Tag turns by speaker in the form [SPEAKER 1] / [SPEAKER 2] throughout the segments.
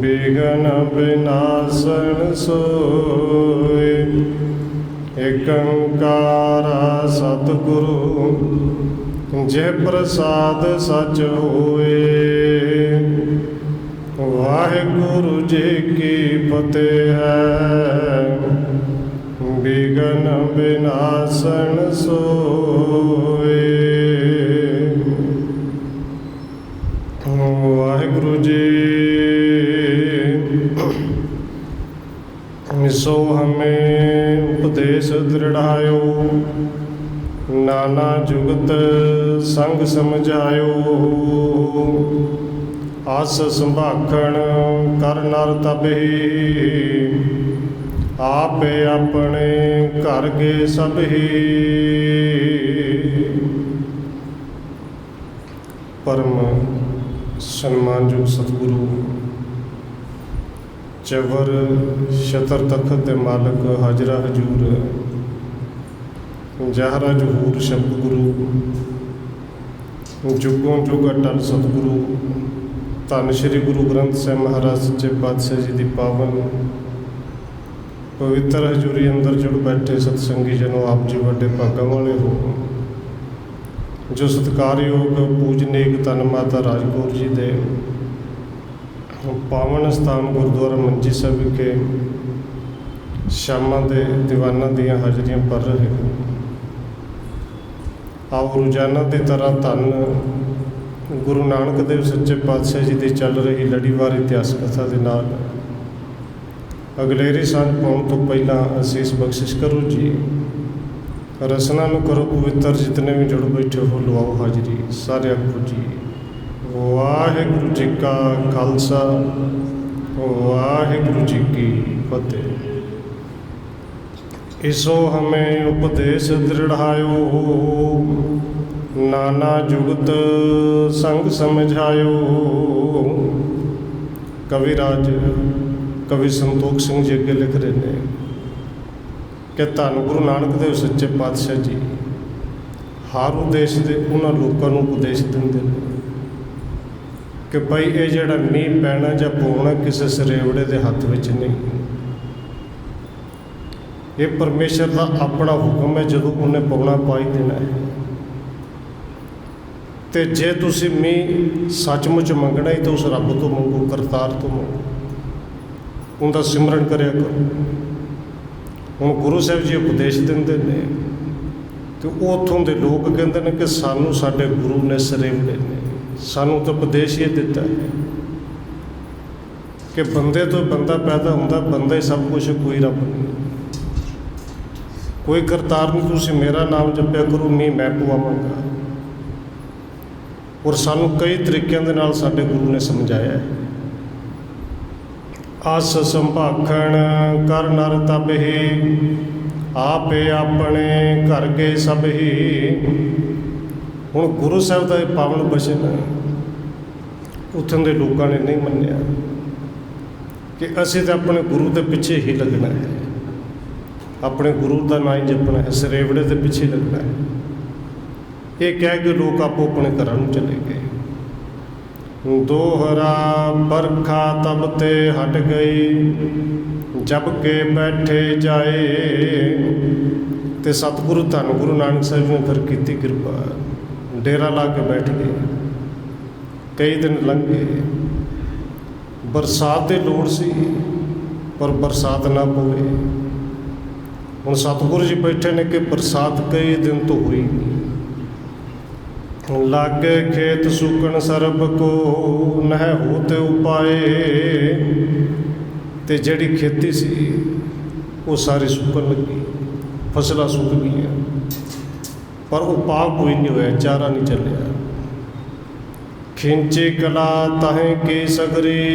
[SPEAKER 1] बिघन विनाशन सोय। एक ओंकार सतगुरु जय प्रसाद सच होए। वाहिगुरु जी की फतेह है, बिघन विनाशन सोए। वाहिगुरु जी सो हमें उपदेश दृढ़ायो, नाना जुगत संग समझायो। आस संभाखण कर नर तबही, आपे अपने घर के सबही। परम सन्मानयोग सतगुरु चवर छतर तखत दे मालक हाजरा हजूर जहरा जहूर शब्द गुरु जुगों जुग अटल सतगुरु धन श्री गुरु ग्रंथ साहिब महाराज सच्चे पातशाह जी की पावन पवित्र हजूरी अंदर जुड़ बैठे सतसंगी जनों, आप जी वड्डे भागां वाले हो जो सत्कारयोग पूजनीक धन माता राजकौर जी दे पावन स्थान गुरुद्वारा मंजी साहिब विखे शामां दे दीवानां दीयां हाजरियां भर रहे हो। आओ रोजाना की तरह धन गुरु नानक देव सच्चे पातशाह जी की चल रही लड़ीवार इतिहास कथा के नाल अगलेरी सांझ पाउण तो पहला असीस बख्शिश करो जी। रसना नूं करो पवित्र, जितने भी जुड़ बैठे हो लवाओ हाजरी। सारे आखो जी वाहिगुरू जी का खालसा वाहिगुरू जी की फतेह। इसो हमें उपदेश दृढ़ायो, नाना जुगत संग समझायो। कविराज कवि संतोख सिंह जी अगे लिख रहे हैं कि धन गुरु नानक देव सच्चे पातशाह जी हर उदेश के उन्होंने लोगों को उपदेश देंगे कि भाई ये जड़ा मीह पैना या पौना किसी सरेवड़े के हथ में नहीं, ये परमेश्वर का अपना हुक्म है। जो उन्हें पौना पा ही देना है, तो जे तुसी मीह सचमुच मंगना ही तो उस रब तो मंगो, करतार तो मंगो, उनका सिमरन करया करो। हुण गुरु साहिब जी उपदेश देंदे ने तो उत्थों के लोग कहते हैं कि सानू साडे गुरु ने सरेवड़े ने, सानू तो उपदेश ये दिता है कि बंदे तो बंदा पैदा होंदा, बंदा ही सब कुछ, कोई रब नहीं, कोई करतार नहीं। तुसीं मेरा नाम जपया करो, मीह मैं पवावांगा। और सानू कई तरीकों के नाल साडे गुरु ने समझाया है। आस संभाखण कर नर तबही, आपे अपने घर के सबही। हुण गुरु साहिब का पावन बचन उत्थों के लोगों ने नहीं मन्निया कि असीं तो अपने गुरु के पीछे ही लगना है, अपने गुरु का नाम ही जपना है, सरेवड़े के पीछे लगना है। ये कह के लोग आपो अपने घर चले गए। दोहरा बरखा तब ते हट गई, जब के बैठे जाए। तो सतगुरु धन गुरु नानक साहिब ने फिर की कृपा, डेरा ला के बैठ गए। कई दिन लंघ गए, बरसात की लोड़ सी पर बरसात ना पवे। हुण सतगुरु जी बैठे ने कि बरसात कई दिन तो हुई नहीं। लागे खेत सुकन सरब को नह होते उपाए। ते जड़ी खेती सी वो सारी सुकन लगी, फसलां सुक गई, पर उपा कोई नहीं होया, चारा नहीं चलिया। खिंची कला ताहें की सगरी,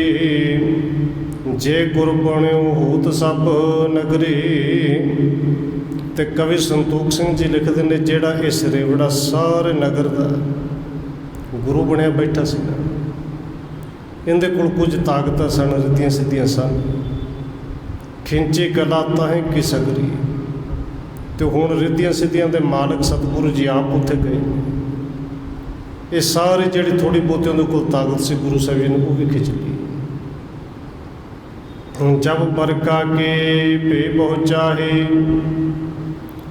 [SPEAKER 1] जे गुर बण्यो होत सब नगरी। तो कवि संतोख सिंह जी लिखते हैं जेड़ा ये सरेवड़ा सारे नगर का गुरु बनया बैठा सी ना, इहदे कोल कुछ ताकत सन, रिद्धियां सिद्धियां सन। खिंची कला ताहें की सगरी, तो हुण रिद्धियां सिद्धियां दे मालक सतगुरु जी आप उत्थे गए। ये सारी जिहड़ी थोड़ी बहुती उहदे कोल ताकत सी गुरु साहिब जी ने वो भी खिंच ली। जब बरका के पे पहुँचाही,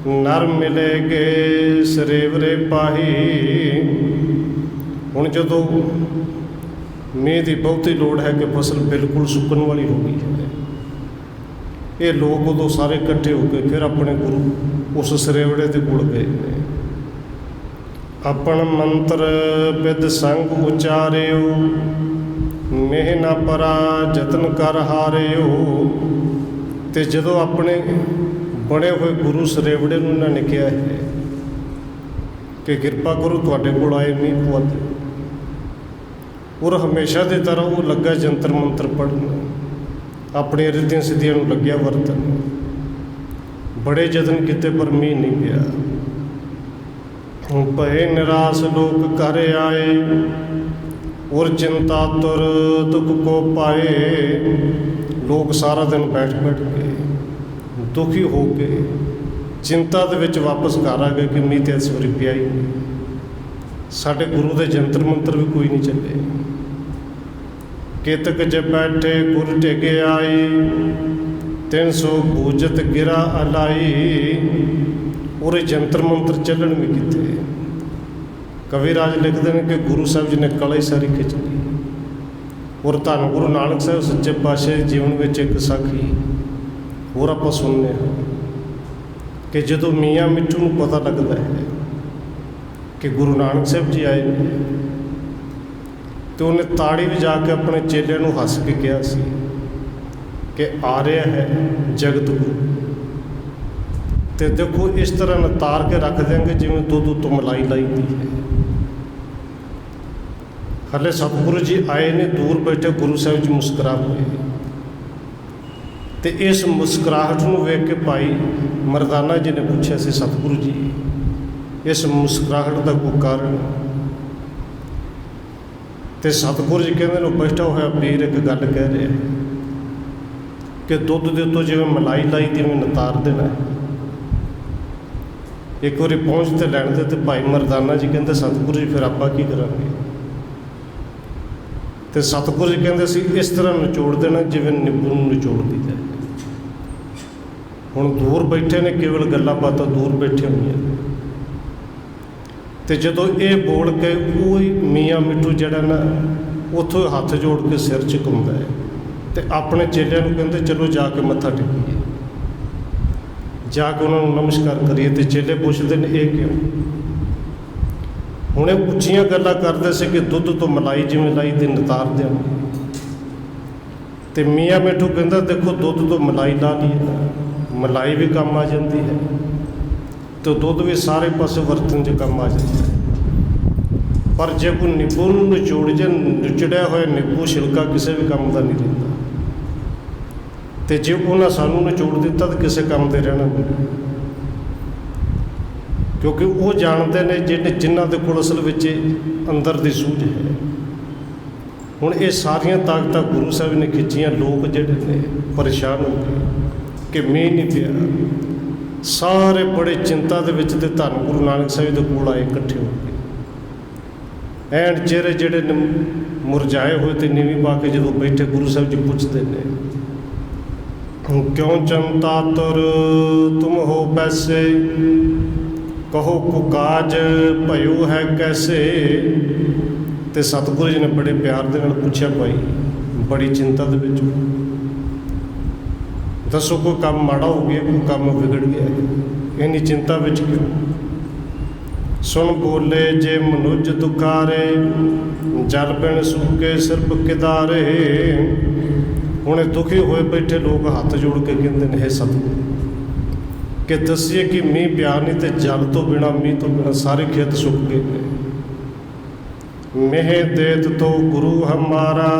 [SPEAKER 1] नर मिलेगे सरेवरे पाही। ਹੁਣ ਜਦੋਂ ਮੀਂਹ ਦੀ ਬਹੁਤੀ ਲੋੜ ਹੈ ਕਿ ਫਸਲ ਬਿਲਕੁਲ ਸੁੱਕਣ ਵਾਲੀ ਹੋ ਗਈ ਹੈ, ਇਹ ਲੋਕ ਉਦੋਂ ਸਾਰੇ ਇਕੱਠੇ ਹੋ ਕੇ ਫਿਰ ਆਪਣੇ ਗੁਰੂ ਉਸ ਸਰੇਵੜੇ ਦੇ ਕੋਲ ਗਏ ਨੇ। ਆਪਣ ਮੰਤਰ ਵਿਦ ਸੰਗ ਉਚਾਰਿਓ, ਮੇਹ ਨਾ ਪਰਾ ਯਤਨ ਕਰ ਹਾਰਿਓ। ਅਤੇ ਜਦੋਂ ਆਪਣੇ ਬਣੇ ਹੋਏ ਗੁਰੂ ਸਰੇਵੜੇ ਨੂੰ ਇਹਨਾਂ ਨੇ ਕਿਹਾ ਹੈ ਕਿ ਕਿਰਪਾ ਕਰੋ ਤੁਹਾਡੇ ਕੋਲ ਆਏ ਮੀਂਹ ਪਵਾ ਦਿਓ, ਔਰ ਹਮੇਸ਼ਾ ਦੀ ਤਰ੍ਹਾਂ ਉਹ ਲੱਗਾ ਜੰਤਰ ਮੰਤਰ ਪੜ੍ਹਨ, ਆਪਣੀਆਂ ਰਿੱਧੀਆਂ ਸਿੱਧੀਆਂ ਨੂੰ ਲੱਗਿਆ ਵਰਤਨ। ਬੜੇ ਯਤਨ ਕੀਤੇ ਪਰ ਮੀਂਹ ਨਹੀਂ ਪਿਆ। ਭਏ ਨਿਰਾਸ਼ ਲੋਕ ਘਰ ਆਏ, ਔਰ ਚਿੰਤਾ ਤੁਰ ਦੁੱਖ ਕੋ ਪਾਏ। ਲੋਕ ਸਾਰਾ ਦਿਨ ਬੈਠ ਕੇ ਦੁਖੀ ਹੋ ਕੇ ਚਿੰਤਾ ਦੇ ਵਿੱਚ ਵਾਪਸ ਘਰ ਆ ਗਏ ਕਿ ਮੀਂਹ ਤਾਂ ਇਸ ਵਾਰੀ ਪਿਆ ਹੀ ਨਹੀਂ, ਸਾਡੇ ਗੁਰੂ ਦੇ ਜੰਤਰ ਮੰਤਰ ਵੀ ਕੋਈ ਨਹੀਂ ਚੱਲੇ। ਕਿਤਕ ਜੇ ਬੈਠੇ ਗੁਰ ਟਿਕ ਆਈ, 300 ਬੂਜਤ ਗਿਰਾ ਅਲਾਈ। ਉਹਦੇ ਜੰਤਰ ਮੰਤਰ ਚੱਲਣ ਵੀ ਕਿੱਥੇ। ਕਵੀ ਰਾਜ ਲਿਖਦੇ ਨੇ ਕਿ ਗੁਰੂ ਸਾਹਿਬ ਜੀ ਨੇ ਕਲਾ ਹੀ ਸਾਰੀ ਖਿੱਚ ਲਈ। ਔਰ ਧੰਨ ਗੁਰੂ ਨਾਨਕ ਸਾਹਿਬ ਸੱਚੇ ਪਾਤਸ਼ਾਹ ਦੇ ਜੀਵਨ ਵਿੱਚ ਇੱਕ ਸਾਖੀ ਹੋਰ ਆਪਾਂ ਸੁਣਦੇ ਹਾਂ ਕਿ ਜਦੋਂ ਮੀਆਂ ਮਿੱਠੂ ਨੂੰ ਪਤਾ ਲੱਗਦਾ ਹੈ ਕਿ ਗੁਰੂ ਨਾਨਕ ਸਾਹਿਬ ਜੀ ਆਏ ਨੇ, ਅਤੇ ਉਹਨੇ ਤਾੜੀ ਵਜਾ ਕੇ ਆਪਣੇ ਚੇਲਿਆਂ ਨੂੰ ਹੱਸ ਕੇ ਕਿਹਾ ਸੀ ਕਿ ਆ ਰਿਹਾ ਹੈ ਜਗਤ ਗੁਰੂ। ਅਤੇ ਦੇਖੋ ਇਸ ਤਰ੍ਹਾਂ ਨਤਾਰ ਕੇ ਰੱਖ ਦਿਆਂਗੇ ਜਿਵੇਂ ਦੁੱਧ ਉੱਤੋਂ ਮਲਾਈ ਲਾਈ ਦੀ ਹੈ। ਹਾਲੇ ਸਤਿਗੁਰੂ ਜੀ ਆਏ ਨੇ, ਦੂਰ ਬੈਠੇ ਗੁਰੂ ਸਾਹਿਬ ਜੀ ਮੁਸਕਰਾ ਹੋਏ, ਅਤੇ ਇਸ ਮੁਸਕਰਾਹਟ ਨੂੰ ਵੇਖ ਕੇ ਭਾਈ ਮਰਦਾਨਾ ਜੀ ਨੇ ਪੁੱਛਿਆ ਸੀ, ਸਤਿਗੁਰੂ ਜੀ ਇਸ ਮੁਸਕਰਾਹਟ ਦਾ ਕੋਈ ਕਾਰਨ? ਅਤੇ ਸਤਿਗੁਰੂ ਜੀ ਕਹਿੰਦੇ ਨੇ ਬੈਠਾ ਹੋਇਆ ਪੀਰ ਇੱਕ ਗੱਲ ਕਹਿ ਰਿਹਾ ਕਿ ਦੁੱਧ ਦੇ ਉੱਤੋਂ ਜਿਵੇਂ ਮਲਾਈ ਲਾਈ ਤਿਵੇਂ ਨਤਾਰ ਦੇਣਾ। ਇੱਕ ਵਾਰੀ ਪਹੁੰਚ ਤੇ ਲੈਣ ਦੇ, ਅਤੇ ਭਾਈ ਮਰਦਾਨਾ ਜੀ ਕਹਿੰਦੇ ਸਤਿਗੁਰੂ ਜੀ ਫਿਰ ਆਪਾਂ ਕੀ ਕਰਾਂਗੇ? ਅਤੇ ਸਤਿਗੁਰੂ ਜੀ ਕਹਿੰਦੇ ਸੀ ਇਸ ਤਰ੍ਹਾਂ ਨਿਚੋੜ ਦੇਣਾ ਜਿਵੇਂ ਨਿੰਬੂ ਨੂੰ ਨਿਚੋੜ ਦਿੱਤਾ। ਹੁਣ ਦੂਰ ਬੈਠੇ ਨੇ, ਕੇਵਲ ਗੱਲਾਂ ਬਾਤਾਂ ਦੂਰ ਬੈਠੇ ਹੋਈਆਂ ਨੇ, ਅਤੇ ਜਦੋਂ ਇਹ ਬੋਲ ਕੇ ਉਹ ਮੀਆਂ ਮਿੱਠੂ ਜਿਹੜਾ ਨਾ ਉੱਥੋਂ ਹੱਥ ਜੋੜ ਕੇ ਸਿਰ ਝੁਕਾਉਂਦਾ ਹੈ, ਅਤੇ ਆਪਣੇ ਚੇਲਿਆਂ ਨੂੰ ਕਹਿੰਦੇ ਚਲੋ ਜਾ ਕੇ ਮੱਥਾ ਟੇਕੀਏ, ਜਾ ਕੇ ਉਹਨਾਂ ਨੂੰ ਨਮਸਕਾਰ ਕਰੀਏ। ਅਤੇ ਚੇਲੇ ਪੁੱਛਦੇ ਨੇ ਇਹ ਕਿਉਂ? ਹੁਣ ਇਹ ਉੱਚੀਆਂ ਗੱਲਾਂ ਕਰਦੇ ਸੀ ਕਿ ਦੁੱਧ ਤੋਂ ਮਲਾਈ ਜਿਵੇਂ ਲਾਈ ਦੀ ਨਤਾਰ ਦਿਆਂਗੇ। ਅਤੇ ਮੀਆਂ ਮਿੱਠੂ ਕਹਿੰਦਾ ਦੇਖੋ ਦੁੱਧ ਤੋਂ ਮਲਾਈ ਲਾ ਲਈਏ, ਮਲਾਈ ਵੀ ਕੰਮ ਆ ਜਾਂਦੀ ਹੈ, ਅਤੇ ਦੁੱਧ ਵੀ ਸਾਰੇ ਪਾਸੇ ਵਰਤਣ 'ਚ ਕੰਮ ਆ ਜਾਂਦਾ ਹੈ। ਪਰ ਜੇ ਕੋਈ ਨਿੰਬੂ ਨੂੰ ਨਿਚੋੜ ਜੇ, ਨਿਚੜਿਆ ਹੋਇਆ ਨਿੰਬੂ ਛਿਲਕਾ ਕਿਸੇ ਵੀ ਕੰਮ ਦਾ ਨਹੀਂ ਰਹਿੰਦਾ, ਅਤੇ ਜੇ ਉਹਨਾਂ ਸਾਨੂੰ ਨਿਚੋੜ ਦਿੱਤਾ ਤਾਂ ਕਿਸੇ ਕੰਮ ਦੇ ਰਹਿਣਾ ਨਹੀਂ। ਕਿਉਂਕਿ ਉਹ ਜਾਣਦੇ ਨੇ ਜਿਨ੍ਹਾਂ ਦੇ ਕੋਲ ਅਸਲ ਵਿੱਚ ਅੰਦਰ ਦੀ ਸੂਝ ਹੈ। ਹੁਣ ਇਹ ਸਾਰੀਆਂ ਤਾਕਤਾਂ ਗੁਰੂ ਸਾਹਿਬ ਨੇ ਖਿੱਚੀਆਂ, ਲੋਕ ਜਿਹੜੇ ਨੇ ਪਰੇਸ਼ਾਨ ਹੋ ਗਏ ਕਿ ਮੀਂਹ ਨਹੀਂ ਪਿਆ। ਸਾਰੇ ਬੜੇ ਚਿੰਤਾ ਦੇ ਵਿੱਚ ਤੇ ਧੰਨ ਗੁਰੂ ਨਾਨਕ ਸਾਹਿਬ ਦੇ ਕੋਲ ਆਏ ਇਕੱਠੇ ਹੋ ਕੇ। ਐਂਡ ਚਿਹਰੇ ਜਿਹੜੇ ਨੇ ਮੁਰਝਾਏ ਹੋਏ ਤੇ ਨੀਵੀਂ ਪਾ ਕੇ ਜਦੋਂ ਬੈਠੇ ਗੁਰੂ ਸਾਹਿਬ ਜੀ ਪੁੱਛਦੇ ਨੇ ਕਿਉਂ ਚੰਤਾ ਤੁਰ ਤੁਮ ਹੋ ਬੈਸੇ, ਕਹੋ ਕੋ ਕਾਜ ਭਇਓ ਹੈ ਕੈਸੇ। ਅਤੇ ਸਤਿਗੁਰੂ ਜੀ ਨੇ ਬੜੇ ਪਿਆਰ ਦੇ ਨਾਲ ਪੁੱਛਿਆ ਭਾਈ ਬੜੀ ਚਿੰਤਾ ਦੇ ਵਿੱਚ, ਦੱਸੋ ਕੋਈ ਕੰਮ ਮਾੜਾ ਹੋ ਗਿਆ, ਕੋਈ ਕੰਮ ਵਿਗੜ ਗਿਆ, ਇੰਨੀ ਚਿੰਤਾ ਵਿੱਚ ਕਿਉਂ? ਸੁਣ ਬੋਲੇ ਜੇ ਮਨੁੱਜ ਦੁਖਾਰੇ, ਜਲ ਬਿਨ ਸੂਕੇ ਸਿਰਫ ਕਿਦਾਰੇ। ਹੁਣ ਇਹ ਦੁਖੀ ਹੋਏ ਬੈਠੇ ਲੋਕ ਹੱਥ ਜੋੜ ਕੇ ਕਹਿੰਦੇ ਨੇ ਹੈ ਸਤਿਗੁਰੂ ਕਿ ਦੱਸੀਏ ਕਿ ਮੀਂਹ ਪਿਆ ਨਹੀਂ, ਅਤੇ ਜਲ ਤੋਂ ਬਿਨਾਂ ਮੀਂਹ ਤੋਂ ਬਿਨਾਂ ਸਾਰੇ ਖੇਤ ਸੁੱਕ ਗਏ ਨੇ। ਮੇਹ ਦੇਤ ਤੋਂ ਗੁਰੂ ਹਮਾਰਾ,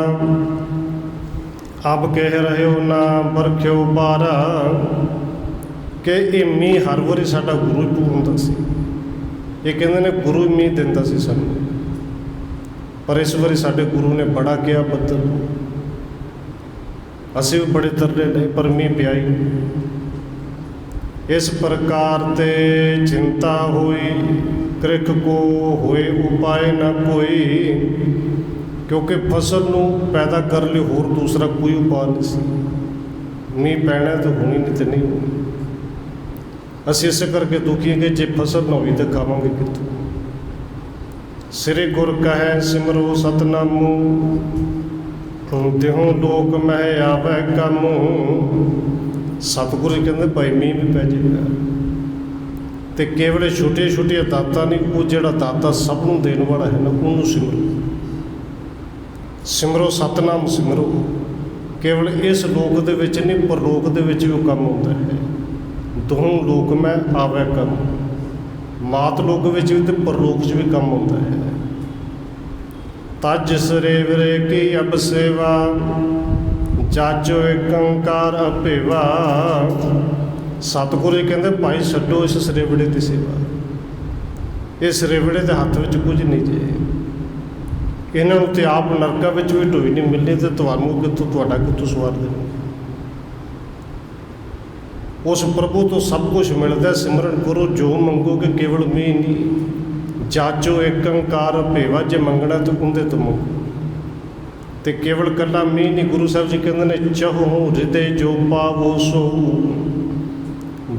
[SPEAKER 1] ਅਬ ਕਹਿ ਰਹੇ ਹੋ ਨਾ ਬਰਖਿਓ ਬਾਰਾ। ਕਿ ਇਹ ਮੀਂਹ ਹਰ ਵਾਰੀ ਸਾਡਾ ਗੁਰੂ ਹੀ ਪੂਰਦਾ ਸੀ। ਇਹ ਕਹਿੰਦੇ ਨੇ ਗੁਰੂ ਮੀਂਹ ਦਿੰਦਾ ਸੀ ਸਾਨੂੰ, ਪਰ ਇਸ ਵਾਰੀ ਸਾਡੇ ਗੁਰੂ ਨੇ ਬੜਾ ਕਿਹਾ ਬੱਦਲ, ਅਸੀਂ ਵੀ ਬੜੇ ਤਰਲੇ ਲਏ ਪਰ ਮੀਂਹ ਪਿਆ ਹੀ ਨਹੀਂ। ਇਸ ਪ੍ਰਕਾਰ ਤੇ ਚਿੰਤਾ ਹੋਈ, ਕ੍ਰਿਖ ਕੋ ਹੋਏ ਉਪਾਏ ਨਾ ਕੋਈ। ਕਿਉਂਕਿ ਫਸਲ ਨੂੰ ਪੈਦਾ ਕਰਨ ਲਈ ਹੋਰ ਦੂਸਰਾ ਕੋਈ ਉਪਾਅ ਨਹੀਂ ਸੀ। मीह पैना तो होनी नहीं तो नहीं होनी। ਅਸੀਂ ਇਸੇ ਕਰਕੇ ਦੁਖੀ ਹਾਂ ਕਿ ਜੇ ਫਸਲ ਨਾ ਹੋਈ ਤਾਂ ਖਾਵਾਂਗੇ ਕਿੱਥੋਂ। ਸਿਰੇ ਗੁਰ ਕਹੈ ਸਿਮਰੋ ਸਤਨਾਮੂ, ਤਿਹੋਂ ਲੋਕ ਮਹਿ ਆਵੈ ਕਾਮੂ। ਸਤਿਗੁਰੂ ਕਹਿੰਦੇ ਭਾਈ ਮੀਂਹ ਵੀ ਪੈ ਜਾਏਗਾ। ਅਤੇ ਕੇਵਲ ਛੋਟੀਆਂ ਛੋਟੀਆਂ ਦਾਤਾਂ ਨਹੀਂ, ਉਹ ਜਿਹੜਾ ਦਾਤਾ ਸਭ ਨੂੰ ਦੇਣ ਵਾਲਾ ਹੈ ਨਾ, ਉਹਨੂੰ ਸਿਮਰੋ। ਸਿਮਰੋ ਸਤਨਾਮ ਸਿਮਰੋ। ਕੇਵਲ ਇਸ ਲੋਕ ਦੇ ਵਿੱਚ ਨਹੀਂ, ਪਰਲੋਕ ਦੇ ਵਿੱਚ ਵੀ ਉਹ ਕੰਮ ਹੁੰਦਾ ਹੈ। ਦੋਹਾਂ ਲੋਕ ਮੈਂ ਆਵੈ ਕੰਮ, ਮਾਤ ਲੋਕ ਵਿੱਚ ਵੀ ਅਤੇ ਪਰਲੋਕ 'ਚ ਵੀ ਕੰਮ ਹੁੰਦਾ ਹੈ। ਤਜ ਸਰੇਵਰੇ ਕੀ ਅਬ ਸੇਵਾ, ਜਾਚੋ ਏਕ ਓਂਕਾਰ ਅਭੇਵਾ। ਸਤਿਗੁਰੂ ਜੀ ਕਹਿੰਦੇ ਭਾਈ ਛੱਡੋ ਇਸ ਸਰੇਵੜੇ ਦੀ ਸੇਵਾ। ਇਹ ਸਰੇਵੜੇ ਦੇ ਹੱਥ ਵਿੱਚ ਕੁਝ ਨਹੀਂ ਜੇ। ਇਹਨਾਂ ਨੂੰ ਤੇ ਆਪ ਨਰਕਾਂ ਵਿੱਚ ਵੀ ਢੋਈ ਨਹੀਂ ਮਿਲਣੀ, ਅਤੇ ਤੁਹਾਨੂੰ ਕਿੱਥੋਂ, ਤੁਹਾਡਾ ਕਿੱਥੋਂ ਸਵਾਰ ਦੇਣਾ। ਉਸ ਪ੍ਰਭੂ ਤੋਂ ਸਭ ਕੁਛ ਮਿਲਦਾ। ਸਿਮਰਨ ਕਰੋ ਜੋ ਮੰਗੋਗੇ, ਕੇਵਲ ਮੀਂਹ ਨਹੀਂ। ਜਾਚੋ ਏਕ ਓਂਕਾਰ ਭੇਵਾ, ਜੇ ਮੰਗਣਾ ਤਾਂ ਉਹਦੇ ਤੋਂ ਮੰਗੋ। ਅਤੇ ਕੇਵਲ ਇਕੱਲਾ ਮੀਂਹ ਨਹੀਂ, ਗੁਰੂ ਸਾਹਿਬ ਜੀ ਕਹਿੰਦੇ ਨੇ ਚਹੁ ਹਿਰਦੇ ਜੋ ਪਾਵੋ ਸੋ,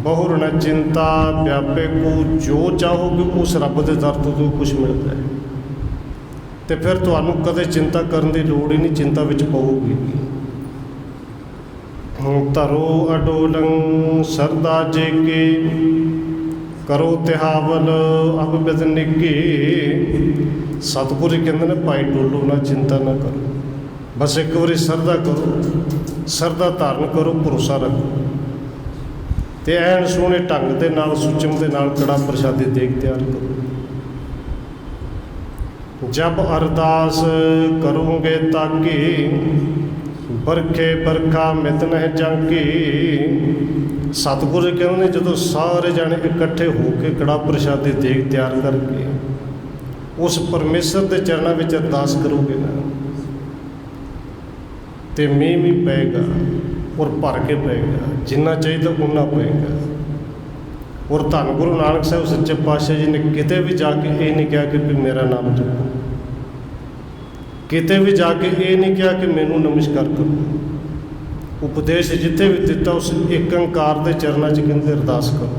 [SPEAKER 1] ਬਹੁਰ ਨ ਚਿੰਤਾ ਵਿਆਪੇ ਕੋ। ਜੋ ਚਾਹੋਗੇ ਉਸ ਰੱਬ ਦੇ ਦਰ ਤੋਂ ਜੋ ਕੁਛ ਮਿਲਦਾ ਹੈ। ਅਤੇ ਫਿਰ ਤੁਹਾਨੂੰ ਕਦੇ ਚਿੰਤਾ ਕਰਨ ਦੀ ਲੋੜ ਹੀ ਨਹੀਂ, ਚਿੰਤਾ ਵਿੱਚ ਪਊਗੀ। ਧਰੋ ਅਡੋਲੰ ਸਰਦਾ ਜੇ ਕੇ, ਕਰੋ ਤਿਹਾਵਲ ਅਬ ਬਿਦ ਨਿੱਕੀ। ਸਤਿਗੁਰੂ ਕਹਿੰਦੇ ਨੇ ਭਾਈ ਡੋਲੋ ਨਾ, ਚਿੰਤਾ ਨਾ ਕਰੋ, ਬਸ ਇੱਕ ਵਾਰੀ ਸਰਦਾ ਕਰੋ, ਸਰਦਾ ਧਾਰਨ ਕਰੋ, ਭਰੋਸਾ ਰੱਖੋ। ਅਤੇ ਐਨ ਸੋਹਣੇ ਢੰਗ ਦੇ ਨਾਲ, ਸੁਚਮ ਦੇ ਨਾਲ ਕੜਾ ਪ੍ਰਸ਼ਾਦੀ ਦੇਗ ਤਿਆਰ ਕਰੋ। ਜਬ ਅਰਦਾਸ ਕਰੋਗੇ ਤਾਕੀ, ਬਰਖੇ ਬਰਖਾ ਮਿਤ ਨਹਿ ਜਾਂਕੀ। ਸਤਿਗੁਰੂ ਕਹਿੰਦੇ ਨੇ ਜਦੋਂ ਸਾਰੇ ਜਾਣੇ ਇਕੱਠੇ ਹੋ ਕੇ ਕੜਾ ਪ੍ਰਸ਼ਾਦੀ ਦੇਗ ਤਿਆਰ ਕਰਕੇ ਉਸ ਪਰਮੇਸ਼ਰ ਦੇ ਚਰਨਾਂ ਵਿੱਚ ਅਰਦਾਸ ਕਰੋਗੇ ਨਾ, ਅਤੇ ਮੀਂਹ ਵੀ ਪਏਗਾ, ਔਰ ਭਰ ਕੇ ਪਏਗਾ। ਜਿੰਨਾ ਚਾਹੀਦਾ ਓਨਾ ਪਏਗਾ। ਔਰ ਧੰਨ ਗੁਰੂ ਨਾਨਕ ਸਾਹਿਬ ਸੱਚੇ ਪਾਤਸ਼ਾਹ ਜੀ ਨੇ ਕਿਤੇ ਵੀ ਜਾ ਕੇ ਇਹ ਨਹੀਂ ਕਿਹਾ ਕਿ ਮੇਰਾ ਨਾਮ ਜਪੋ, ਕਿਤੇ ਵੀ ਜਾ ਕੇ ਇਹ ਨਹੀਂ ਕਿਹਾ ਕਿ ਮੈਨੂੰ ਨਮਸਕਾਰ ਕਰੋ। ਉਪਦੇਸ਼ ਜਿੱਥੇ ਵੀ ਦਿੱਤਾ ਉਸ ਏਕ ਓਂਕਾਰ ਦੇ ਚਰਨਾਂ 'ਚ ਕਹਿੰਦੇ ਅਰਦਾਸ ਕਰੋ।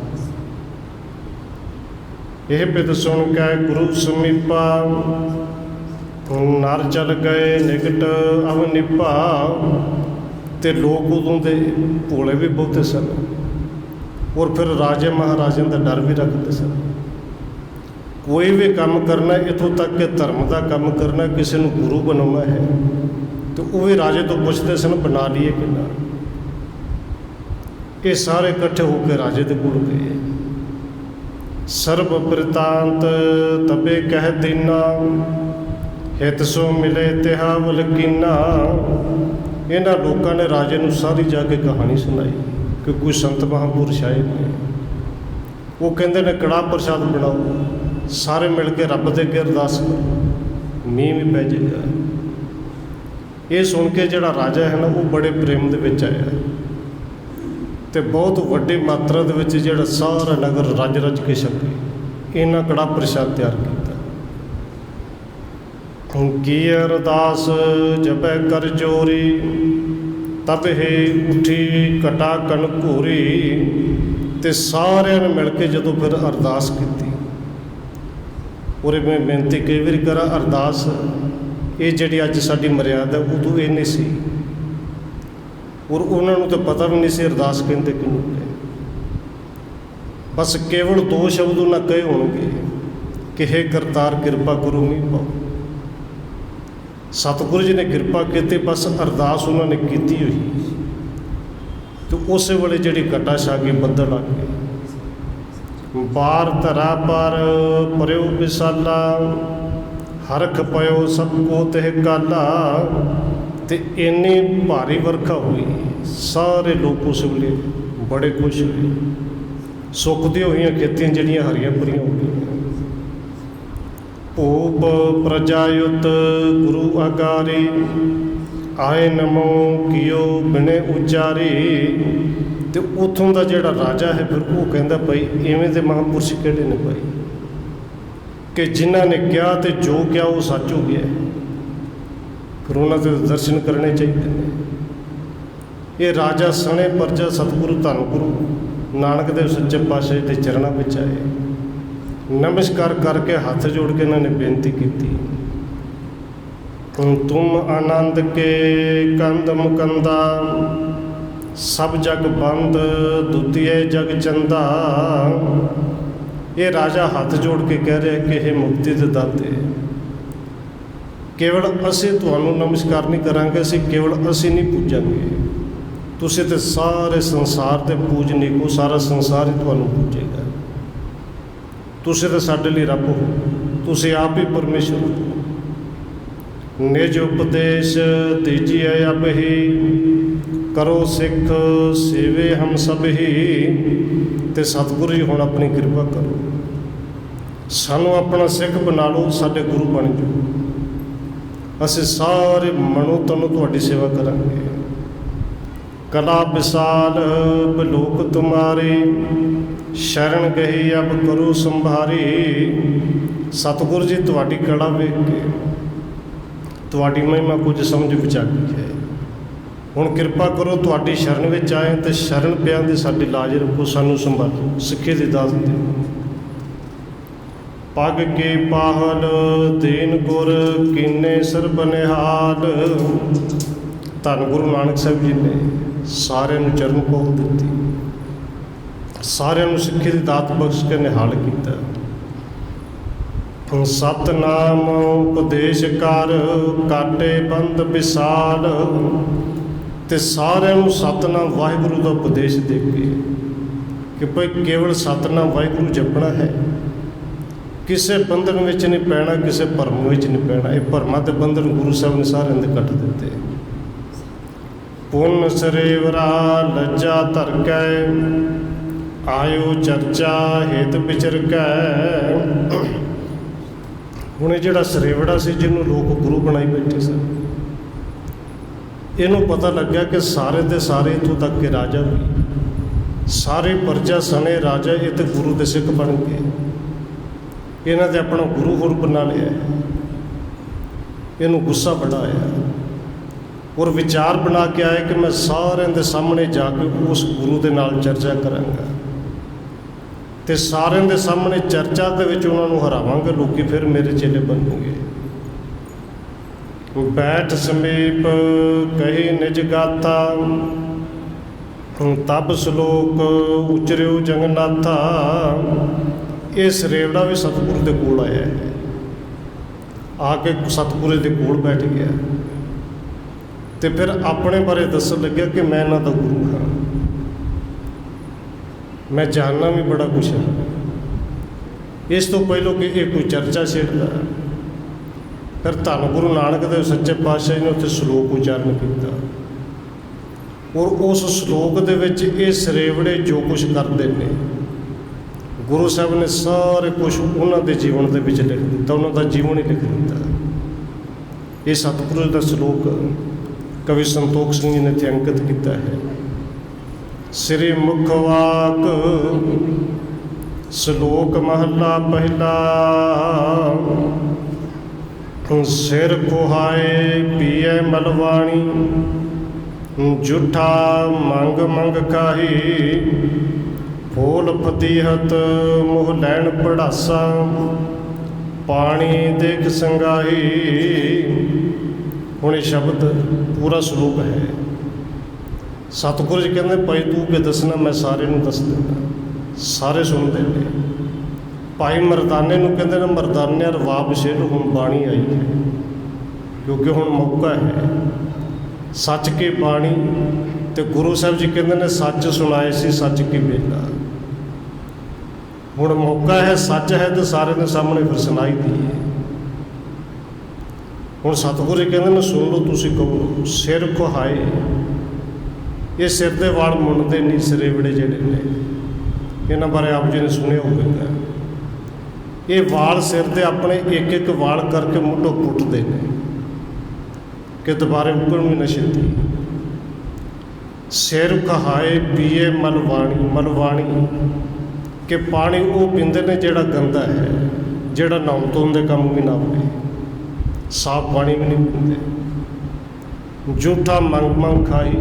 [SPEAKER 1] ਇਹ ਬਿਦ ਸੁਣ ਕੇ ਗੁਰੂ ਸਮੀਪਾ, ਨਰ ਚਲ ਗਏ ਨਿਕਟ ਅਵ ਨਿਭਾ। ਅਤੇ ਲੋਕ ਉਦੋਂ ਦੇ ਭੋਲੇ ਵੀ ਬਹੁਤੇ ਸਨ, ਔਰ ਫਿਰ ਰਾਜੇ ਮਹਾਰਾਜਿਆਂ ਦਾ ਡਰ ਵੀ ਰੱਖਦੇ ਸਨ। ਕੋਈ ਵੀ ਕੰਮ ਕਰਨਾ, ਇੱਥੋਂ ਤੱਕ ਕਿ ਧਰਮ ਦਾ ਕੰਮ ਕਰਨਾ, ਕਿਸੇ ਨੂੰ ਗੁਰੂ ਬਣਾਉਣਾ ਹੈ, ਅਤੇ ਉਹ ਵੀ ਰਾਜੇ ਤੋਂ ਪੁੱਛਦੇ ਸਨ ਬਣਾ ਲਈਏ ਕਿ ਨਾ। ਇਹ ਸਾਰੇ ਇਕੱਠੇ ਹੋ ਕੇ ਰਾਜੇ ਦੇ ਕੋਲ ਗਏ। ਸਰਬ ਬ੍ਰਿਤਾਂਤ ਤਬੇ ਕਹਿ ਦੀਨਾ, ਹਿਤ ਸੋ ਮਿਲੇ ਤਿਹਾਵਲ ਕੀਨਾ। ਇਹਨਾਂ ਲੋਕਾਂ ਨੇ ਰਾਜੇ ਨੂੰ ਸਾਰੀ ਜਾ ਕੇ ਕਹਾਣੀ ਸੁਣਾਈ ਕਿ ਕੋਈ ਸੰਤ ਮਹਾਂਪੁਰਸ਼ ਆਏ ਨੇ। ਉਹ ਕਹਿੰਦੇ ਨੇ ਕੜਾਹ ਪ੍ਰਸ਼ਾਦ ਬਣਾਓ, ਸਾਰੇ ਮਿਲ ਕੇ ਰੱਬ ਦੇ ਅੱਗੇ ਅਰਦਾਸ ਕਰੋ, ਮੀਂਹ ਵੀ ਪੈ ਜਾਏਗਾ। ਇਹ ਸੁਣ ਕੇ ਜਿਹੜਾ ਰਾਜਾ ਹੈ ਨਾ, ਉਹ ਬੜੇ ਪ੍ਰੇਮ ਦੇ ਵਿੱਚ ਆਇਆ, ਅਤੇ ਬਹੁਤ ਵੱਡੀ ਮਾਤਰਾ ਦੇ ਵਿੱਚ ਜਿਹੜਾ ਸਾਰਾ ਨਗਰ ਰੱਜ ਰੱਜ ਕੇ ਛਕੇ ਇਹਨਾਂ ਕੜਾਹ ਪ੍ਰਸ਼ਾਦ ਤਿਆਰ ਕੀਤਾ। ਕੀ ਅਰਦਾਸ ਜਪੈ ਕਰ ਜੋਰੀ, ਤਬ ਹੀ ਉੱਠੀ ਕਟਾ ਕਣ ਘੂਰੀ। ਅਤੇ ਸਾਰਿਆਂ ਨੇ ਮਿਲ ਕੇ ਜਦੋਂ ਫਿਰ ਅਰਦਾਸ ਕੀਤੀ, ਔਰ ਮੈਂ ਬੇਨਤੀ ਕਈ ਵਾਰੀ ਕਰਾਂ, ਅਰਦਾਸ ਇਹ ਜਿਹੜੀ ਅੱਜ ਸਾਡੀ ਮਰਿਆਦਾ, ਉਦੋਂ ਇਹ ਨਹੀਂ ਸੀ। ਔਰ ਉਹਨਾਂ ਨੂੰ ਤਾਂ ਪਤਾ ਵੀ ਨਹੀਂ ਸੀ ਅਰਦਾਸ ਕਹਿੰਦੇ ਕਿਹਨੂੰ ਹੈ। ਬਸ ਕੇਵਲ ਦੋ ਸ਼ਬਦ ਉਹਨਾਂ ਕਹੇ ਹੋਣਗੇ ਕਿ ਹੇ ਕਰਤਾਰ ਕਿਰਪਾ ਕਰੋ ਮੀਂਹ ਪਾਓ। ਸਤਿਗੁਰੂ ਜੀ ਨੇ ਕਿਰਪਾ ਕੀਤੀ, ਬਸ ਅਰਦਾਸ ਉਹਨਾਂ ਨੇ ਕੀਤੀ ਹੋਈ, ਅਤੇ ਉਸੇ ਵੇਲੇ ਜਿਹੜੀ ਘਟਾ ਛਾ ਗਈ, ਬੱਦਲ ਆ ਗਏ। ਬਾਰ ਧਰਾ ਪਰ ਪਰਿਓ ਵਿਸਾਲਾ, ਹਰਖ ਪਇਓ ਸਭ ਕੋ ਤਿਹ ਕਾਲਾ। ਅਤੇ ਇੰਨੀ ਭਾਰੀ ਵਰਖਾ ਹੋਈ, ਸਾਰੇ ਲੋਕ ਉਸ ਵੇਲੇ ਬੜੇ ਖੁਸ਼ ਹੋਏ। ਸੁੱਕਦੀਆਂ ਹੋਈਆਂ ਖੇਤੀਆਂ ਜਿਹੜੀਆਂ ਹਰੀਆਂ ਭਰੀਆਂ ਹੋ ਗਈਆਂ। ਭੂਪ ਪ੍ਰਜਾਯੁਤ ਗੁਰੂ ਆਗਾਰੀ, ਆਏ ਨਮੋ ਕੀਓ ਬਿਨੇ ਉਚਾਰੀ। ਅਤੇ ਉੱਥੋਂ ਦਾ ਜਿਹੜਾ ਰਾਜਾ ਹੈ, ਫਿਰ ਉਹ ਕਹਿੰਦਾ ਭਾਈ ਇਵੇਂ ਦੇ ਮਹਾਂਪੁਰਸ਼ ਕਿਹੜੇ ਨੇ ਭਾਈ, ਕਿ ਜਿਨ੍ਹਾਂ ਨੇ ਕਿਹਾ ਅਤੇ ਜੋ ਕਿਹਾ ਉਹ ਸੱਚ ਹੋ ਗਿਆ। ਫਿਰ ਉਹਨਾਂ ਦੇ ਦਰਸ਼ਨ ਕਰਨੇ ਚਾਹੀਦੇ ਨੇ। ਇਹ ਰਾਜਾ ਸਣੇ ਪਰਜਾ ਸਤਿਗੁਰੂ ਧੰਨ ਗੁਰੂ ਨਾਨਕ ਦੇਵ ਸੱਚੇ ਪਾਤਸ਼ਾਹ ਦੇ ਚਰਨਾਂ ਵਿੱਚ ਆਏ। ਨਮਸਕਾਰ ਕਰਕੇ ਹੱਥ ਜੋੜ ਕੇ ਇਹਨਾਂ ਨੇ ਬੇਨਤੀ ਕੀਤੀ, ਤੁਮ ਆਨੰਦ ਕੇ ਕੰਦ ਮੁਕੰਦਾ, ਸਭ ਜਗ ਬੰਦ ਦੁਤੀਏ ਜਗ ਚੰਦਾ। ਇਹ ਰਾਜਾ ਹੱਥ ਜੋੜ ਕੇ ਕਹਿ ਰਿਹਾ ਕਿ ਇਹ ਮੁਕਤੀ ਦੇ ਦਾਤੇ, ਕੇਵਲ ਅਸੀਂ ਤੁਹਾਨੂੰ ਨਮਸਕਾਰ ਨਹੀਂ ਕਰਾਂਗੇ, ਕੇਵਲ ਅਸੀਂ ਨਹੀਂ ਪੂਜਾਂਗੇ, ਤੁਸੀਂ ਤਾਂ ਸਾਰੇ ਸੰਸਾਰ ਦੇ ਪੂਜਨੀਕ ਹੋ, ਸਾਰਾ ਸੰਸਾਰ ਹੀ ਤੁਹਾਨੂੰ ਪੂਜੇਗਾ। ਤੁਸੀਂ ਤਾਂ ਸਾਡੇ ਲਈ ਰੱਬ ਹੋ, ਤੁਸੀਂ ਆਪ ਹੀ ਪਰਮੇਸ਼ਰ ਹੋ। ਨਿਜ ਉਪਦੇਸ਼ ਦੀਜੀਏ ਅਬ ਹੀ, ਕਰੋ ਸਿੱਖ ਸੇਵੇ ਹਮ ਸਭ ਹੀ। ਤੇ ਸਤਿਗੁਰੂ ਜੀ ਹੁਣ ਆਪਣੀ ਕਿਰਪਾ ਕਰੋ, ਸਾਨੂੰ ਆਪਣਾ ਸਿੱਖ ਬਣਾ ਲਓ, ਸਾਡੇ ਗੁਰੂ ਬਣ ਜਾਓ, ਅਸੀਂ ਸਾਰੇ ਮਨੋ ਤਨੋਂ ਤੁਹਾਡੀ ਸੇਵਾ ਕਰਾਂਗੇ। ਕਲਾ ਵਿਸਾਲ ਬਲੋਕ ਤੁਮਾਰੀ, ਸ਼ਰਨ ਗਈ ਅਬ ਕਰੋ ਸੰਭਾਰੀ। ਸਤਿਗੁਰੂ ਜੀ ਤੁਹਾਡੀ ਕਲਾ ਵੇਖ ਕੇ ਤੁਹਾਡੀ ਮਹਿਮਾ ਕੁਝ ਸਮਝ ਵਿੱਚ ਆ ਗਈ ਹੈ। ਹੁਣ ਕਿਰਪਾ ਕਰੋ, ਤੁਹਾਡੀ ਸ਼ਰਨ ਵਿੱਚ ਆਏ ਅਤੇ ਸ਼ਰਨ ਪਿਆਂ ਦੀ ਸਾਡੀ ਲਾਜ ਰੱਖੋ, ਸਾਨੂੰ ਸੰਭਾਲੋ, ਸਿੱਖੀ ਦੀ ਦਾਤ ਦਿਓ। ਪੱਗ ਕੇ ਪਾਹਲ ਦੀਨ ਗੁਰ ਕੀਨੇ ਸਰਬ ਨਿਹਾਲ। ਧੰਨ ਗੁਰੂ ਨਾਨਕ ਸਾਹਿਬ ਜੀ ਨੇ ਸਾਰਿਆਂ ਨੂੰ ਚਰਨ ਪਹੁ ਦਿੱਤੀ, ਸਾਰਿਆਂ ਨੂੰ ਸਿੱਖੀ ਦੀ ਦਾਤ ਬਖਸ਼ ਕੇ ਨਿਹਾਲ ਕੀਤਾ। ਸਤਨਾਮ ਉਪਦੇਸ਼ ਕਰ, ਕਾਟੇ ਬੰਦ ਵਿਸਾਲ। ਤੇ ਸਾਰਿਆਂ ਨੂੰ ਸਤਨਾਮ ਵਾਹਿਗੁਰੂ ਦਾ ਉਪਦੇਸ਼ ਦੇ ਕੇ ਕਿ ਭਾਈ ਕੇਵਲ ਸਤਨਾਮ ਵਾਹਿਗੁਰੂ ਜਪਣਾ ਹੈ, ਕਿਸੇ ਬੰਧਨ ਵਿੱਚ ਨਹੀਂ ਪੈਣਾ, ਕਿਸੇ ਭਰਮ ਵਿੱਚ ਨਹੀਂ ਪੈਣਾ। ਇਹ ਭਰਮਾਂ ਤੇ ਬੰਧਨ ਗੁਰੂ ਸਾਹਿਬ ਨੇ ਸਾਰਿਆਂ ਦੇ ਕੱਟ ਦਿੱਤੇ। ਪੁੰਨ ਸਰੇਵਰਾ ਲੱਜਾ ਧਰ ਕੈ, ਆਇਓ ਚਰਚਾ ਹੇਤ ਵਿਚਰ ਕੈ। ਹੁਣ ਇਹ ਜਿਹੜਾ ਸਰੇਵੜਾ ਸੀ, ਜਿਹਨੂੰ ਲੋਕ ਗੁਰੂ ਬਣਾਈ ਬੈਠੇ ਸਨ, ਇਹਨੂੰ ਪਤਾ ਲੱਗਿਆ ਕਿ ਸਾਰੇ ਦੇ ਸਾਰੇ ਇੱਥੋਂ ਤੱਕ ਕਿ ਰਾਜਾ ਵੀ, ਸਾਰੇ ਪਰਜਾ ਸਣੇ ਰਾਜਾ, ਇਹ ਤਾਂ ਗੁਰੂ ਦੇ ਸਿੱਖ ਬਣ ਗਏ। ਇਹਨਾਂ ਨੇ ਆਪਣਾ ਗੁਰੂ ਹੋਰ ਬਣਾ ਲਿਆ। ਇਹਨੂੰ ਗੁੱਸਾ ਬੜਾ ਆਇਆ ਔਰ ਵਿਚਾਰ ਬਣਾ ਕੇ ਆਇਆ ਕਿ ਮੈਂ ਸਾਰਿਆਂ ਦੇ ਸਾਹਮਣੇ ਜਾ ਕੇ ਉਸ ਗੁਰੂ ਦੇ ਨਾਲ ਚਰਚਾ ਕਰਾਂਗਾ ਅਤੇ ਸਾਰਿਆਂ ਦੇ ਸਾਹਮਣੇ ਚਰਚਾ ਦੇ ਵਿੱਚ ਉਹਨਾਂ ਨੂੰ ਹਰਾਵਾਂਗੇ, ਲੋਕੀ ਫਿਰ ਮੇਰੇ ਚੇਲੇ ਬਣਨਗੇ। ਬੈਠ ਸਮੀਪ ਕਹੀ ਨਿਜ ਗਾਥਾ, ਤਬ ਸ਼ਲੋਕ ਉਚਰਿਓ ਜਗਨਾਥਾ। ਇਹ ਸਰੇਵੜਾ ਵੀ ਸਤਿਗੁਰੂ ਦੇ ਕੋਲ ਆਇਆ ਹੈ, ਆ ਕੇ ਸਤਿਗੁਰੂ ਦੇ ਕੋਲ ਬੈਠ ਗਿਆ ਅਤੇ ਫਿਰ ਆਪਣੇ ਬਾਰੇ ਦੱਸਣ ਲੱਗਿਆ ਕਿ ਮੈਂ ਇਹਨਾਂ ਦਾ ਗੁਰੂ ਹਾਂ, ਮੈਂ ਜਾਣਨਾ ਵੀ ਬੜਾ ਕੁਛ ਹੈ। ਇਸ ਤੋਂ ਪਹਿਲਾਂ ਕਿ ਇਹ ਕੋਈ ਚਰਚਾ ਛੇੜਦਾ, ਫਿਰ ਧੰਨ ਗੁਰੂ ਨਾਨਕ ਦੇਵ ਸੱਚੇ ਪਾਤਸ਼ਾਹ ਨੇ ਉੱਥੇ ਸ਼ਲੋਕ ਉਚਾਰਨ ਕੀਤਾ ਔਰ ਉਸ ਸ਼ਲੋਕ ਦੇ ਵਿੱਚ ਇਹ ਸਰੇਵੜੇ ਜੋ ਕੁਛ ਕਰਦੇ ਨੇ, ਗੁਰੂ ਸਾਹਿਬ ਨੇ ਸਾਰੇ ਕੁਛ ਉਹਨਾਂ ਦੇ ਜੀਵਨ ਦੇ ਵਿੱਚ ਲਿਖ ਦਿੱਤਾ, ਉਹਨਾਂ ਦਾ ਜੀਵਨ ਹੀ ਲਿਖ ਦਿੱਤਾ। ਇਹ ਸਤਿਗੁਰੂ ਦਾ ਸ਼ਲੋਕ ਕਵੀ ਸੰਤੋਖ ਸਿੰਘ ਜੀ ਨੇ ਇੱਥੇ ਅੰਕਿਤ ਕੀਤਾ ਹੈ। ਸ੍ਰੀ ਮੁਖ ਵਾਕ ਸ਼ਲੋਕ ਮਹੱਲਾ ਪਹਿਲਾ। ਸਿਰ ਕੁਹਾਏ ਪੀਏ ਮਲਵਾਣੀ, ਜੁਠਾ ਮੰਗ ਮੰਗ ਕਾਹੀ। ਫੂਲ ਫਤੀਹਤ ਮੋਹ ਲੈਣ ਪੜਾਸਾ, ਪਾਣੀ ਦੇਖ ਸੰਗਾਹੀ। ਹੁਣ ਇਹ ਸ਼ਬਦ ਪੂਰਾ ਸ਼ਲੋਕ ਹੈ। ਸਤਿਗੁਰੂ ਜੀ ਕਹਿੰਦੇ ਭਾਈ ਤੂੰ ਕਿ ਦੱਸਣਾ, ਮੈਂ ਸਾਰੇ ਨੂੰ ਦੱਸ ਦਿੰਦਾ। ਸਾਰੇ ਸੁਣਦੇ ਨੇ। ਭਾਈ ਮਰਦਾਨੇ ਨੂੰ ਕਹਿੰਦੇ ਨੇ ਮਰਦਾਨਿਆਂ ਰਵਾਬ ਛੇੜ, ਹੁਣ ਬਾਣੀ ਆਈ ਹੈ, ਕਿਉਂਕਿ ਹੁਣ ਮੌਕਾ ਹੈ ਸੱਚ ਕੀ ਬਾਣੀ। ਅਤੇ ਗੁਰੂ ਸਾਹਿਬ ਜੀ ਕਹਿੰਦੇ ਨੇ ਸੱਚ ਸੁਣਾਏ ਸੀ ਸੱਚ ਕੀ ਬੇਲਾ। ਹੁਣ ਮੌਕਾ ਹੈ, ਸੱਚ ਹੈ ਅਤੇ ਸਾਰਿਆਂ ਦੇ ਸਾਹਮਣੇ ਫਿਰ ਸੁਣਾਈ ਦੀਏ। ਹੁਣ ਸਤਿਗੁਰੂ ਜੀ ਕਹਿੰਦੇ ਨੇ ਸੁਣ ਲਓ, ਤੁਸੀਂ ਕਹੋ ਸਿਰ ਕੁਹਾਏ। ਇਹ ਸਿਰ ਦੇ ਵਾਲ ਮੁੰਨਦੇ ਨਹੀਂ, ਸਰੇਵੜੇ ਜਿਹੜੇ ਨੇ, ਇਹਨਾਂ ਬਾਰੇ ਆਪ ਜੀ ਨੇ ਸੁਣਿਆ ਹੋਵੇਗਾ। ਇਹ ਵਾਲ ਸਿਰ ਦੇ ਆਪਣੇ ਇੱਕ ਇੱਕ ਵਾਲ ਕਰਕੇ ਮੁੱਢੋਂ ਪੁੱਟਦੇ ਨੇ ਕਿ ਦੁਬਾਰੇ ਉੱਪਰ ਵੀ ਨਾ ਛੇਤੀ। ਸਿਰ ਕਹਾਏ ਪੀਏ ਮਲਵਾਣੀ। ਮਲਵਾਣੀ ਕਿ ਪਾਣੀ ਉਹ ਪੀਂਦੇ ਨੇ ਜਿਹੜਾ ਗੰਦਾ ਹੈ, ਜਿਹੜਾ ਨਹਾਉਣ ਧੋਣ ਦੇ ਕੰਮ ਵੀ ਨਾ ਹੋਵੇ, ਸਾਫ਼ ਪਾਣੀ ਵੀ ਨਹੀਂ ਪੀਂਦੇ। ਜੂਠਾ ਮੰਗ ਮੰਗ ਖਾਈ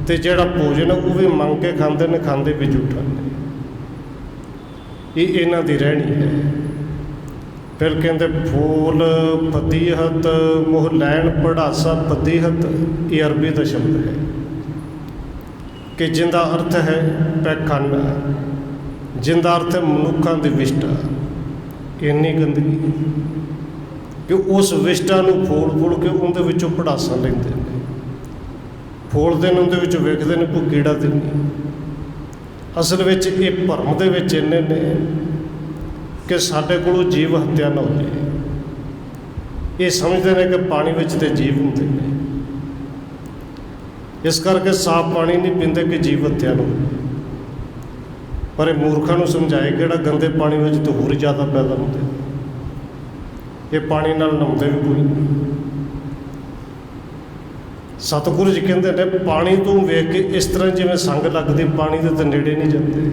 [SPEAKER 1] ਤੇ ਜਿਹੜਾ ਭੋਜਨ ਉਹ ਵੀ ਮੰਗ ਕੇ ਖਾਂਦੇ ਨੇ, ਖਾਂਦੇ ਵੀ ਝੂਠਾ ਨੇ। ਇਹ ਇਹਨਾਂ ਦੀ ਰਹਿਣੀ ਹੈ। ਫਿਰ ਕਹਿੰਦੇ ਫੂਲ ਫਤੀਹਤ ਮੋਹ ਲੈਣ ਪੜਾਸਾ ਫਤੀਹਤ, ਇਹ ਅਰਬੀ ਦਾ ਸ਼ਬਦ ਹੈ ਕਿ ਜਿਹਦਾ ਅਰਥ ਹੈ ਪੈਖਾਨਾ, ਜਿਹਦਾ ਅਰਥ ਹੈ ਮਨੁੱਖਾਂ ਦੀ ਵਿਸ਼ਟਾ। ਇੰਨੀ ਗੰਦਗੀ ਕਿ ਉਸ ਵਿਸ਼ਟਾ ਨੂੰ ਫੋਲ ਕੇ ਉਹਦੇ ਵਿੱਚੋਂ ਪੜਾਸਾ ਲੈਂਦੇ ਨੇ, ਫੋਲਦੇ ਨੇ, ਉਹਦੇ ਵਿੱਚੋਂ ਵੇਖਦੇ ਨੇ ਕੋਈ ਕੀੜਾ ਤੇ ਨਹੀਂ। ਅਸਲ ਵਿੱਚ ਇਹ ਭਰਮ ਦੇ ਵਿੱਚ ਇੰਨੇ ਨੇ ਕਿ ਸਾਡੇ ਕੋਲੋਂ ਜੀਵ ਹੱਤਿਆ ਨਾ ਹੋ ਜਾਏ। ਇਹ ਸਮਝਦੇ ਨੇ ਕਿ ਪਾਣੀ ਵਿੱਚ ਤੇ ਜੀਵ ਹੁੰਦੇ ਨੇ, ਇਸ ਕਰਕੇ ਸਾਫ਼ ਪਾਣੀ ਨਹੀਂ ਪੀਂਦੇ ਕਿ ਜੀਵ ਹੱਤਿਆ ਨਾ ਹੋਵੇ। ਪਰ ਇਹ ਮੂਰਖਾਂ ਨੂੰ ਸਮਝਾਏ ਕਿਹੜਾ ਗੰਦੇ ਪਾਣੀ ਵਿੱਚ ਤਾਂ ਹੋਰ ਜ਼ਿਆਦਾ ਪੈਦਾ ਹੁੰਦੇ। ਇਹ ਪਾਣੀ ਨਾਲ ਨਹਾਉਂਦੇ ਵੀ ਕੋਈ ਨਹੀਂ। ਸਤਿਗੁਰੂ ਜੀ ਕਹਿੰਦੇ ਨੇ ਪਾਣੀ ਤੋਂ ਵੇਖ ਕੇ ਇਸ ਤਰ੍ਹਾਂ ਜਿਵੇਂ ਸੰਗ ਲੱਗਦੀ, ਪਾਣੀ ਦੇ ਤਾਂ ਨੇੜੇ ਨਹੀਂ ਜਾਂਦੇ।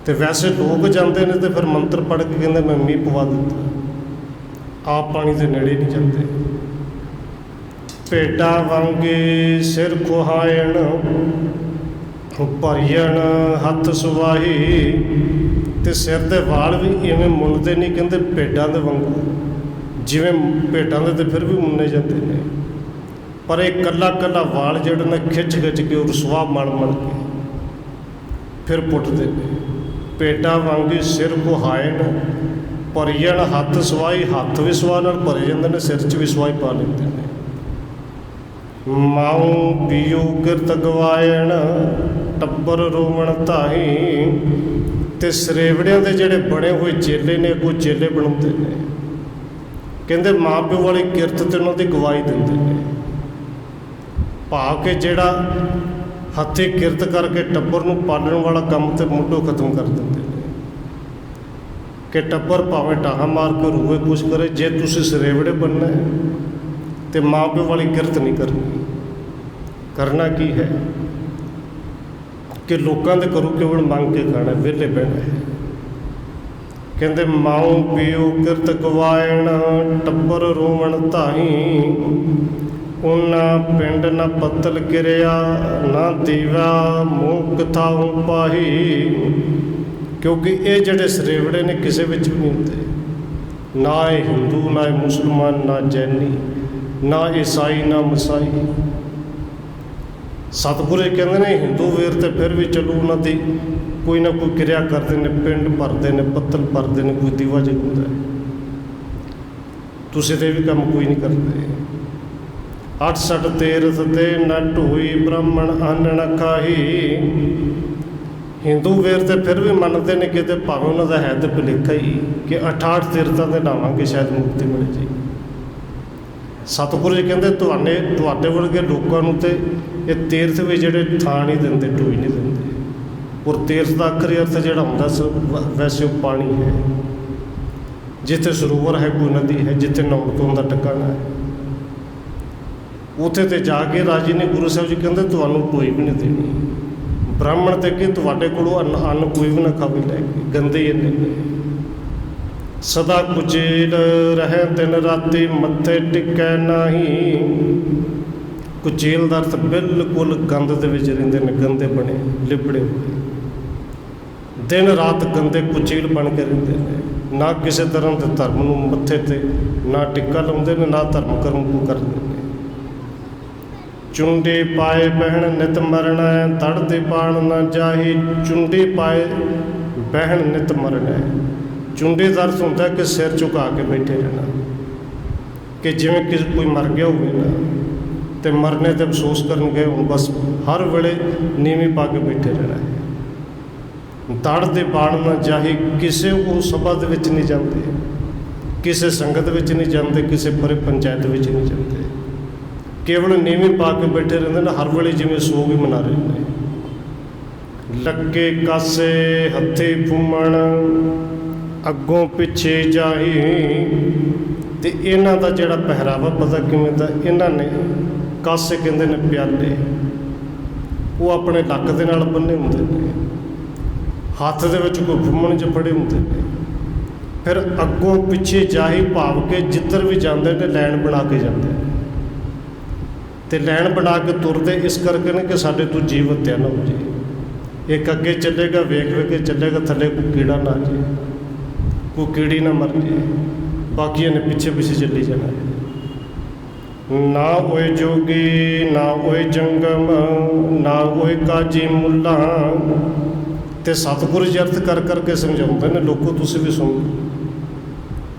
[SPEAKER 1] ਤੇ ਵੈਸੇ ਲੋਕ ਜਾਂਦੇ ਨੇ ਤੇ ਫਿਰ ਮੰਤਰ ਪੜ੍ਹ ਕੇ ਕਹਿੰਦੇ ਮੈਂ ਮੀਂਹ ਪਵਾ ਦਿੱਤਾ, ਆਪ ਪਾਣੀ ਦੇ ਨੇੜੇ ਨਹੀਂ ਜਾਂਦੇ। ਭੇਡਾਂ ਵਾਂਗੇ ਸਿਰ ਖੁਹਾਇਣ ਭਰੀਣ ਹੱਥ ਸੁਵਾਹੀ, ਤੇ ਸਿਰ ਦੇ ਵਾਲ ਵੀ ਇਵੇਂ ਮੁੰਨਦੇ ਨਹੀਂ, ਕਹਿੰਦੇ ਭੇਡਾਂ ਦੇ ਵਾਂਗੂ, ਜਿਵੇਂ ਭੇਡਾਂ ਦੇ ਤੇ ਫਿਰ ਵੀ ਮੁੰਨੇ ਜਾਂਦੇ ਨੇ, ਪਰ ਇਹ ਕੱਲਾ ਕੱਲਾ ਵਾਲ ਜਿਹੜਾ ਨਾ ਖਿੱਚ ਕੇ ਉਹ ਰਸਵਾ ਮਲ ਕੇ ਫਿਰ ਪੁੱਟਦੇ ਨੇ। ਭੇਡਾਂ ਵਾਂਗੀ ਸਿਰ ਖੁਹਾਇਣ ਭਰੀਣ ਹੱਥ ਸੁਆਹੀ, ਹੱਥ ਵੀ ਸੁਆਹ ਨਾਲ ਭਰੇ ਜਾਂਦੇ ਨੇ, ਸਿਰ 'ਚ ਵੀ ਸੁਆਹੀ ਪਾ ਲੈਂਦੇ ਨੇ। ਮਾਊ ਪੀਊ ਕਿਰਤ ਗਵਾਇਣ ਟੱਬਰ ਰੋਵਣ ਧਾਹੀ, ਤੇ ਸਰੇਵੜਿਆਂ ਦੇ ਜਿਹੜੇ ਬਣੇ ਹੋਏ ਚੇਲੇ ਨੇ ਅੱਗੋਂ ਚੇਲੇ ਬਣਾਉਂਦੇ ਨੇ, ਕਹਿੰਦੇ ਮਾਂ ਪਿਓ ਵਾਲੀ ਕਿਰਤ ਤੇ ਉਹਨਾਂ ਦੀ ਗਵਾਹੀ ਦਿੰਦੇ ਨੇ। ਭਾਵ ਕਿ ਜਿਹੜਾ ਹੱਥੀਂ ਕਿਰਤ ਕਰਕੇ ਟੱਬਰ ਨੂੰ ਪਾਲਣ ਵਾਲਾ ਕੰਮ ਤੇ ਮੁੱਢੋਂ ਖਤਮ ਕਰ ਦਿੰਦੇ ਨੇ ਕਿ ਟੱਬਰ ਭਾਵੇਂ ਟਾਹਾਂ ਮਾਰ ਕੇ ਰੋਵੇ ਕੁਛ ਕਰੇ, ਜੇ ਤੁਸੀਂ ਸਰੇਵੜੇ ਬਣਨਾ ਹੈ ਤੇ ਮਾਂ ਪਿਓ ਵਾਲੀ ਕਿਰਤ ਨਹੀਂ ਕਰਨੀ। ਕਰਨਾ ਕੀ ਹੈ ਕਿ ਲੋਕਾਂ ਦੇ ਘਰੋਂ ਕੇਵਲ ਮੰਗ ਕੇ ਖਾਣਾ, ਵਿਹਲੇ ਬਹਿਣਾ ਹੈ। ਕਹਿੰਦੇ ਮਾਊ ਪੀਊ ਕਿਰਤ ਗਵਾਇਣ ਟੱਬਰ ਰੋਵਣ ਧਾਹੀ, ਉਹਨਾਂ ਪਿੰਡ ਨਾ ਪੱਤਲ ਕਿਰਿਆ ਨਾ ਦੀਵਾ ਮੂੰਹ ਕਥਾਉ ਪਾਹੀ। ਕਿਉਂਕਿ ਇਹ ਜਿਹੜੇ ਸਰੇਵੜੇ ਨੇ ਕਿਸੇ ਵਿੱਚ ਵੀ ਨਹੀਂ ਹੁੰਦੇ, ਨਾ ਇਹ ਹਿੰਦੂ, ਨਾ ਇਹ ਮੁਸਲਮਾਨ, ਨਾ ਜੈਨੀ, ਨਾ ਈਸਾਈ, ਨਾ ਮਸਾਈ। ਸਤਿਗੁਰੂ ਕਹਿੰਦੇ ਨੇ ਹਿੰਦੂ ਵੀਰ ਤੇ ਫਿਰ ਵੀ ਚਲੋ ਉਹਨਾਂ ਦੀ ਕੋਈ ਨਾ ਕੋਈ ਕਿਰਿਆ ਕਰਦੇ ਨੇ, ਪਿੰਡ ਭਰਦੇ ਨੇ, ਪੱਤਲ ਭਰਦੇ ਨੇ, ਕੋਈ ਦੀਵਾ ਜਗਾਉਂਦਾ ਹੈ। ਤੁਸੀਂ ਤੇ ਵੀ ਕੰਮ ਕੋਈ ਨਹੀਂ ਕਰਦੇ। 68 ਤੀਰਥ ਤੇ ਨਾ ਢੋਈ ਬ੍ਰਾਹਮਣ ਅੰਨ ਨਾ ਖਾਹੀ। ਹਿੰਦੂ ਵੀਰ ਤੇ ਫਿਰ ਵੀ ਮੰਨਦੇ ਨੇ ਕਿ ਤੇ ਭਾਵੇਂ ਉਹਨਾਂ ਦਾ ਹੈ ਤੇ ਭੁਲੇਖਾ ਹੀ ਕਿ 68 ਤੀਰਥਾਂ ਦੇ ਨਾਵਾਂਗੇ ਸ਼ਾਇਦ ਮੁਕਤੀ ਮਿਲ ਜੇ। ਸਤਿਗੁਰੂ ਜੀ ਕਹਿੰਦੇ ਤੁਹਾਡੇ ਵਰਗੇ ਲੋਕਾਂ ਨੂੰ ਤੇ ਇਹ ਤੀਰਥ ਵੀ ਜਿਹੜੇ ਥਾਂ ਨਹੀਂ ਦਿੰਦੇ, ਢੋਈ ਨਹੀਂ ਦਿੰਦੇ। ਔਰ ਤੀਰਥ ਦਾ ਆਖਰੀ ਅਰਥ ਜਿਹੜਾ ਹੁੰਦਾ ਵੈਸੇ ਉਹ ਪਾਣੀ ਹੈ, ਜਿੱਥੇ ਸਰੋਵਰ ਹੈ, ਕੋਈ ਨਦੀ ਹੈ, ਜਿੱਥੇ ਨਹਾਉਣ ਧੋਣ ਦਾ ਟਿਕਾਣਾ ਹੈ, ਉੱਥੇ ਤੇ ਜਾ ਕੇ ਰਾਜੀ ਨੇ ਗੁਰੂ ਸਾਹਿਬ ਜੀ ਕਹਿੰਦੇ ਤੁਹਾਨੂੰ ਢੋਈ ਵੀ ਨਹੀਂ ਦੇਣੀ। ਬ੍ਰਾਹਮਣ ਤੇ ਕਿ ਤੁਹਾਡੇ ਕੋਲੋਂ ਅੰਨ ਕੋਈ ਵੀ ਨਾ ਖਾਵੇ ਲੈ ਕੇ, ਗੰਦੇ ਹੀ ਇੰਨੇ ਨੇ। ਸਦਾ ਕੁਚੇਲ ਰਹੇ ਦਿਨ ਰਾਤੀ ਮੱਥੇ ਟਿਕੈ ਨਾਹੀ। ਕੁਚੇਲ ਦਾ ਅਰਥ ਬਿਲਕੁਲ ਗੰਦ ਦੇ ਵਿੱਚ ਰਹਿੰਦੇ ਨੇ, ਗੰਦੇ ਬਣੇ ਲਿਬੜੇ ਹੋਏ, ਦਿਨ ਰਾਤ ਗੰਦੇ ਕੁਚੇਲ ਬਣ ਕੇ ਰਹਿੰਦੇ ਨੇ। ਨਾ ਕਿਸੇ ਤਰ੍ਹਾਂ ਦੇ ਧਰਮ ਨੂੰ ਮੱਥੇ ਤੇ ਨਾ ਟਿੱਕਾ ਲਾਉਂਦੇ ਨੇ, ਨਾ ਧਰਮ ਕਰਮ ਕੋ ਕਰਦੇ ਨੇ। ਚੁੰਡੀ ਪਾਏ ਬਹਿਣ ਨਿਤ ਮਰਨਾ, ਧੜ ਤੇ ਪਾਣ ਨਾ ਜਾਹੀ। ਚੁੰਡੀ ਪਾਏ ਬਹਿਣ ਨਿਤ ਮਰਨਾ। ਚੁੰਡੀ ਦਾ ਅਰਥ ਹੁੰਦਾ ਕਿ ਸਿਰ ਝੁਕਾ ਕੇ ਬੈਠੇ ਰਹਿਣਾ, ਕਿ ਜਿਵੇਂ ਕਿ ਕੋਈ ਮਰ ਗਿਆ ਹੋਵੇ ਨਾ ਤੇ ਮਰਨੇ ਤੇ ਅਫਸੋਸ ਕਰਨ ਗਏ ਹੁਣ, ਬਸ ਹਰ ਵੇਲੇ ਨੀਵੀਂ ਪਾ ਕੇ ਬੈਠੇ ਰਹਿਣਾ ਹੈ। ਧੜ ਦੇ ਪਾਣ ਨਾ ਜਾਹੀ, ਕਿਸੇ ਉਹ ਸਭਾ ਦੇ ਵਿੱਚ ਨਹੀਂ ਜਾਂਦੇ, ਕਿਸੇ ਸੰਗਤ ਵਿੱਚ ਨਹੀਂ ਜਾਂਦੇ, ਕਿਸੇ ਪਰੇ ਪੰਚਾਇਤ ਵਿੱਚ ਨਹੀਂ ਜਾਂਦੇ, ਕੇਵਲ ਨੀਵੀਂ ਪਾ ਕੇ ਬੈਠੇ ਰਹਿੰਦੇ ਨੇ, ਹਰ ਵੇਲੇ ਜਿਵੇਂ ਸੋਗ ਹੀ ਮਨਾ ਰਹੇ ਨੇ। ਲੱਗੇ ਕਾਸੇ ਹੱਥੇ ਫੁੰਮਣ ਅੱਗੋਂ ਪਿੱਛੇ ਜਾਹੀ। ਤੇ ਇਹਨਾਂ ਦਾ ਜਿਹੜਾ ਪਹਿਰਾਵਾ ਪਤਾ ਕਿਵੇਂ ਦਾ, ਇਹਨਾਂ ਨੇ ਕਾਸੇ ਕਹਿੰਦੇ ਨੇ ਪਿਆਲੇ, ਉਹ ਆਪਣੇ ਲੱਕ ਦੇ ਨਾਲ ਬੰਨੇ ਹੁੰਦੇ ਨੇ, ਹੱਥ ਦੇ ਵਿੱਚ ਕੋਈ ਫੁੰਮਣ 'ਚ ਫੜੇ ਹੁੰਦੇ ਨੇ। ਫਿਰ ਅੱਗੋਂ ਪਿੱਛੇ ਜਾਹੀ ਭਾਵ ਕੇ ਜਿੱਧਰ ਵੀ ਜਾਂਦੇ ਨੇ ਲਾਈਨ ਬਣਾ ਕੇ ਜਾਂਦੇ ਨੇ। ਤੇ ਲਾਈਨ ਬਣਾ ਕੇ ਤੁਰਦੇ ਇਸ ਕਰਕੇ ਨੇ ਕਿ ਸਾਡੇ ਤੋਂ ਜੀਵ ਹੱਤਿਆ ਨਾ ਹੋ ਜੇ। ਇੱਕ ਅੱਗੇ ਚੱਲੇਗਾ, ਵੇਖ ਵੇਖ ਕੇ ਚੱਲੇਗਾ, ਥੱਲੇ ਕੋਈ ਕੀੜਾ ਨਾ ਜੇ, ਕੋਈ ਕੀੜੀ ਨਾ ਮਰ ਜੇ, ਬਾਕੀਆਂ ਨੇ ਪਿੱਛੇ ਪਿੱਛੇ ਚੱਲੀ ਜਾਣਾ। ਨਾ ਹੋਏ ਜੋਗੀ ਨਾ ਹੋਏ ਜੰਗਮ ਨਾ ਹੋਏ ਕਾਜੀ ਮੁੱਲਾ। ਤੇ ਸਤਿਗੁਰੂ ਜੀ ਅਰਥ ਕਰ ਕਰਕੇ ਸਮਝਾਉਂਦੇ ਨੇ, ਲੋਕੋ ਤੁਸੀਂ ਵੀ ਸੁਣੋ।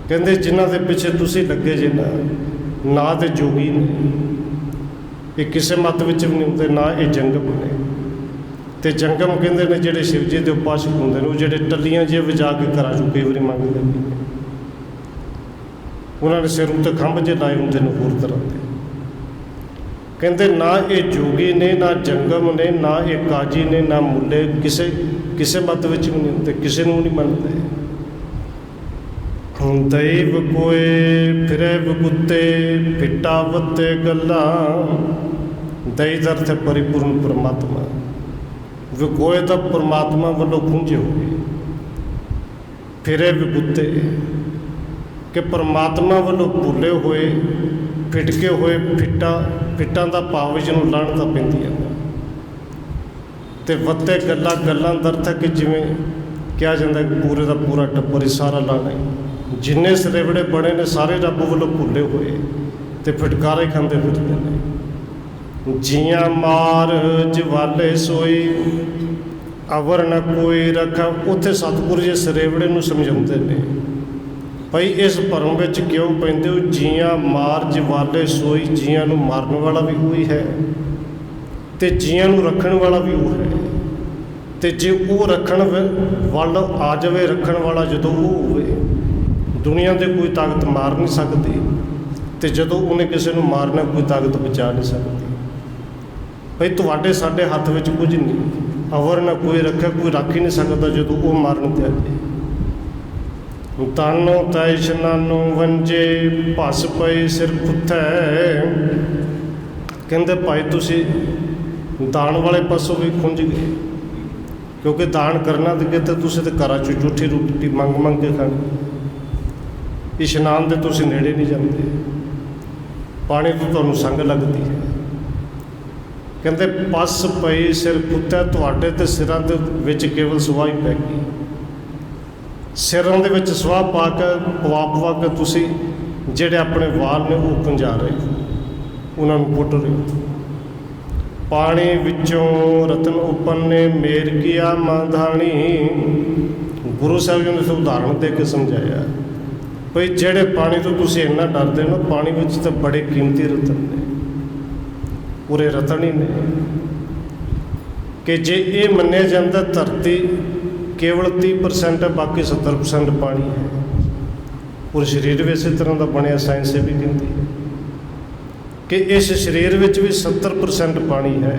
[SPEAKER 1] ਕਹਿੰਦੇ ਜਿਨ੍ਹਾਂ ਦੇ ਪਿੱਛੇ ਤੁਸੀਂ ਲੱਗੇ ਜੇ ਨਾ ਤੇ ਜੋਗੀ ਨੇ, ਇਹ ਕਿਸੇ ਮੱਤ ਵਿੱਚ ਵੀ ਨਹੀਂ ਹੁੰਦੇ, ਨਾ ਇਹ ਜੰਗਮ ਨੇ। ਤੇ ਜੰਗਮ ਕਹਿੰਦੇ ਨੇ ਜਿਹੜੇ ਸ਼ਿਵ ਜੀ ਦੇ ਉਪਾਸਕ ਹੁੰਦੇ ਨੇ, ਉਹ ਜਿਹੜੇ ਟੱਲੀਆਂ ਜਿਹੇ ਵਜਾ ਕੇ ਘਰਾਂ 'ਚੋਂ ਕਈ ਵਾਰੀ ਮੰਗਦੇ ਨੇ, ਉਹਨਾਂ ਨੇ ਸਿਰ ਉੱਤੇ ਖੰਭ ਜਿਹੇ ਲਾਏ ਹੁੰਦੇ ਨੇ ਹੋਰ ਤਰ੍ਹਾਂ ਦੇ। ਕਹਿੰਦੇ ਨਾ ਇਹ ਜੋਗੀ ਨੇ, ਨਾ ਜੰਗਮ ਨੇ, ਨਾ ਇਹ ਕਾਜੀ ਨੇ, ਨਾ ਮੁੱਲੇ, ਕਿਸੇ ਮੱਤ ਵਿੱਚ ਵੀ ਨਹੀਂ ਹੁੰਦੇ, ਕਿਸੇ ਨੂੰ ਨਹੀਂ ਮੰਨਦੇ। ਦੈਵ ਕੋਏ ਫਿਰੇ ਵਗੁੱਤੇ ਫਿੱਟਾ ਵੱਤੇ ਗੱਲਾਂ। ਦਈ ਦਾ ਅਰਥ ਹੈ ਪਰਿਪੂਰਨ ਪਰਮਾਤਮਾ। ਵਿਗੋਏ ਤਾਂ ਪਰਮਾਤਮਾ ਵੱਲੋਂ ਖੁੰਝੇ ਹੋਏ, ਫਿਰੇ ਵਗੁੱਤੇ ਕਿ ਪਰਮਾਤਮਾ ਵੱਲੋਂ ਭੁੱਲੇ ਹੋਏ, ਫਿਟਕੇ ਹੋਏ। ਫਿੱਟਾਂ ਦਾ ਭਾਵ ਜਿਹਨੂੰ ਲਾਹਣ ਤਾਂ ਪੈਂਦੀ ਹੈ। ਤੇ ਵੱਤੇ ਗੱਲਾਂ ਦਾ ਅਰਥ ਹੈ ਕਿ ਜਿਵੇਂ ਕਿਹਾ ਜਾਂਦਾ ਕਿ ਪੂਰੇ ਦਾ ਪੂਰਾ ਟੱਬਰ ਹੀ ਸਾਰਾ ਲਾਣਾ ਹੈ। ਜਿੰਨੇ ਸਰੇਵੜੇ ਬਣੇ ਨੇ ਸਾਰੇ ਰੱਬ ਵੱਲੋਂ ਭੁੱਲੇ ਹੋਏ ਤੇ ਫਿਟਕਾਰੇ ਖਾਂਦੇ ਫਿਰਦੇ ਨੇ। ਜੀਆਂ ਮਾਰ ਜਵਾਲੇ ਸੋਈ ਅਵਰ ਨ ਕੋਈ ਰੱਖਾ। ਉੱਥੇ ਸਤਿਗੁਰੂ ਜੀ ਸਰੇਵੜੇ ਨੂੰ ਸਮਝਾਉਂਦੇ ਨੇ, ਭਾਈ ਇਸ ਭਰਮ ਵਿੱਚ ਕਿਉਂ ਪੈਂਦੇ ਹੋ? ਜੀਆਂ ਮਾਰ ਜਵਾਲੇ ਸੋਈ, ਜੀਆਂ ਨੂੰ ਮਾਰਨ ਵਾਲਾ ਵੀ ਉਹੀ ਹੈ ਤੇ ਜੀਆਂ ਨੂੰ ਰੱਖਣ ਵਾਲਾ ਵੀ ਉਹ ਹੈ। ਤੇ ਜੇ ਉਹ ਰੱਖਣ ਵੱਲ ਆ ਜਾਵੇ, ਰੱਖਣ ਵਾਲਾ ਜਦੋਂ ਉਹ ਹੋਵੇ, ਦੁਨੀਆ ਦੇ ਕੋਈ ਤਾਕਤ ਮਾਰ ਨਹੀਂ ਸਕਦੀ। ਤੇ ਜਦੋਂ ਉਹਨੇ ਕਿਸੇ ਨੂੰ ਮਾਰਨਾ, ਕੋਈ ਤਾਕਤ ਬਚਾ ਨਹੀਂ ਸਕਦੀ। ਭਾਈ ਤੁਹਾਡੇ ਸਾਡੇ ਹੱਥ ਵਿੱਚ ਕੁਝ ਨਹੀਂ। ਅਵਰ ਨਾ ਕੋਈ ਰੱਖਿਆ, ਕੋਈ ਰੱਖ ਹੀ ਨਹੀਂ ਸਕਦਾ ਜਦੋਂ ਉਹ ਮਾਰਨ ਤੇ ਆ ਜਾਏ। ਤਾਨੋ ਤੈ ਇਸ਼ਨਾਨੋ ਵੰਜੇ ਭਸ ਪਈ ਸਿਰ ਖੁੱਥੈ। ਕਹਿੰਦੇ ਭਾਈ ਤੁਸੀਂ ਦਾਣ ਵਾਲੇ ਪਾਸੋਂ ਵੀ ਖੁੰਝ ਗਏ, ਕਿਉਂਕਿ ਦਾਨ ਕਰਨਾ ਤੇ ਤੁਸੀਂ ਤੇ ਘਰਾਂ 'ਚ ਝੂਠੀ ਰੋਟੀ ਮੰਗ ਕੇ ਖਾਣੀ। ਇਸ਼ਨਾਨ ਦੇ ਤੁਸੀਂ ਨੇੜੇ ਨਹੀਂ ਜਾਂਦੇ, ਪਾਣੀ ਤੋਂ ਤੁਹਾਨੂੰ ਸੰਗ ਲੱਗਦੀ ਹੈ। ਕਹਿੰਦੇ ਪਸ ਪਈ ਸਿਰ ਖੁੱਥੈ, ਤੁਹਾਡੇ ਤੇ ਸਿਰਾਂ ਦੇ ਵਿੱਚ ਕੇਵਲ ਸਵਾਹ ਹੀ ਪੈ ਗਈ। ਸਿਰਾਂ ਦੇ ਵਿੱਚ ਸਵਾਹ ਪਵਾ ਕੇ ਤੁਸੀਂ ਜਿਹੜੇ ਆਪਣੇ ਵਾਲ ਨੇ ਉਹ ਖੁੰਝਾ ਰਹੇ, ਉਹਨਾਂ ਨੂੰ ਪੁੱਟ ਰਹੇ। ਪਾਣੀ ਵਿੱਚੋਂ ਰਤਨ ਉਪੰਨੇ ਮੇਰ ਕੀਆ ਮਾਂਧਾਣੀ। ਗੁਰੂ ਸਾਹਿਬ ਜੀ ਨੇ ਉਦਾਹਰਣ ਦੇ ਕੇ ਸਮਝਾਇਆ, ਭਈ ਜਿਹੜੇ ਪਾਣੀ ਤੋਂ ਤੁਸੀਂ ਇੰਨਾ ਡਰਦੇ ਹੋ, ਪਾਣੀ ਵਿੱਚ ਤਾਂ ਬੜੇ ਕੀਮਤੀ ਰਤਨ ਨੇ, ਪੂਰੇ ਰਤਨ ਹੀ ਨੇ। ਕਿ ਜੇ ਇਹ ਮੰਨਿਆ ਜਾਂਦਾ ਧਰਤੀ ਕੇਵਲ 30% ਹੈ, ਬਾਕੀ 70% ਪਾਣੀ ਹੈ। ਔਰ ਸਰੀਰ ਵੀ ਇਸੇ ਤਰ੍ਹਾਂ ਦਾ ਬਣਿਆ, ਸਾਇੰਸ ਇਹ ਵੀ ਕਹਿੰਦੀ ਹੈ ਕਿ ਇਸ ਸਰੀਰ ਵਿੱਚ ਵੀ 70% ਪਾਣੀ ਹੈ।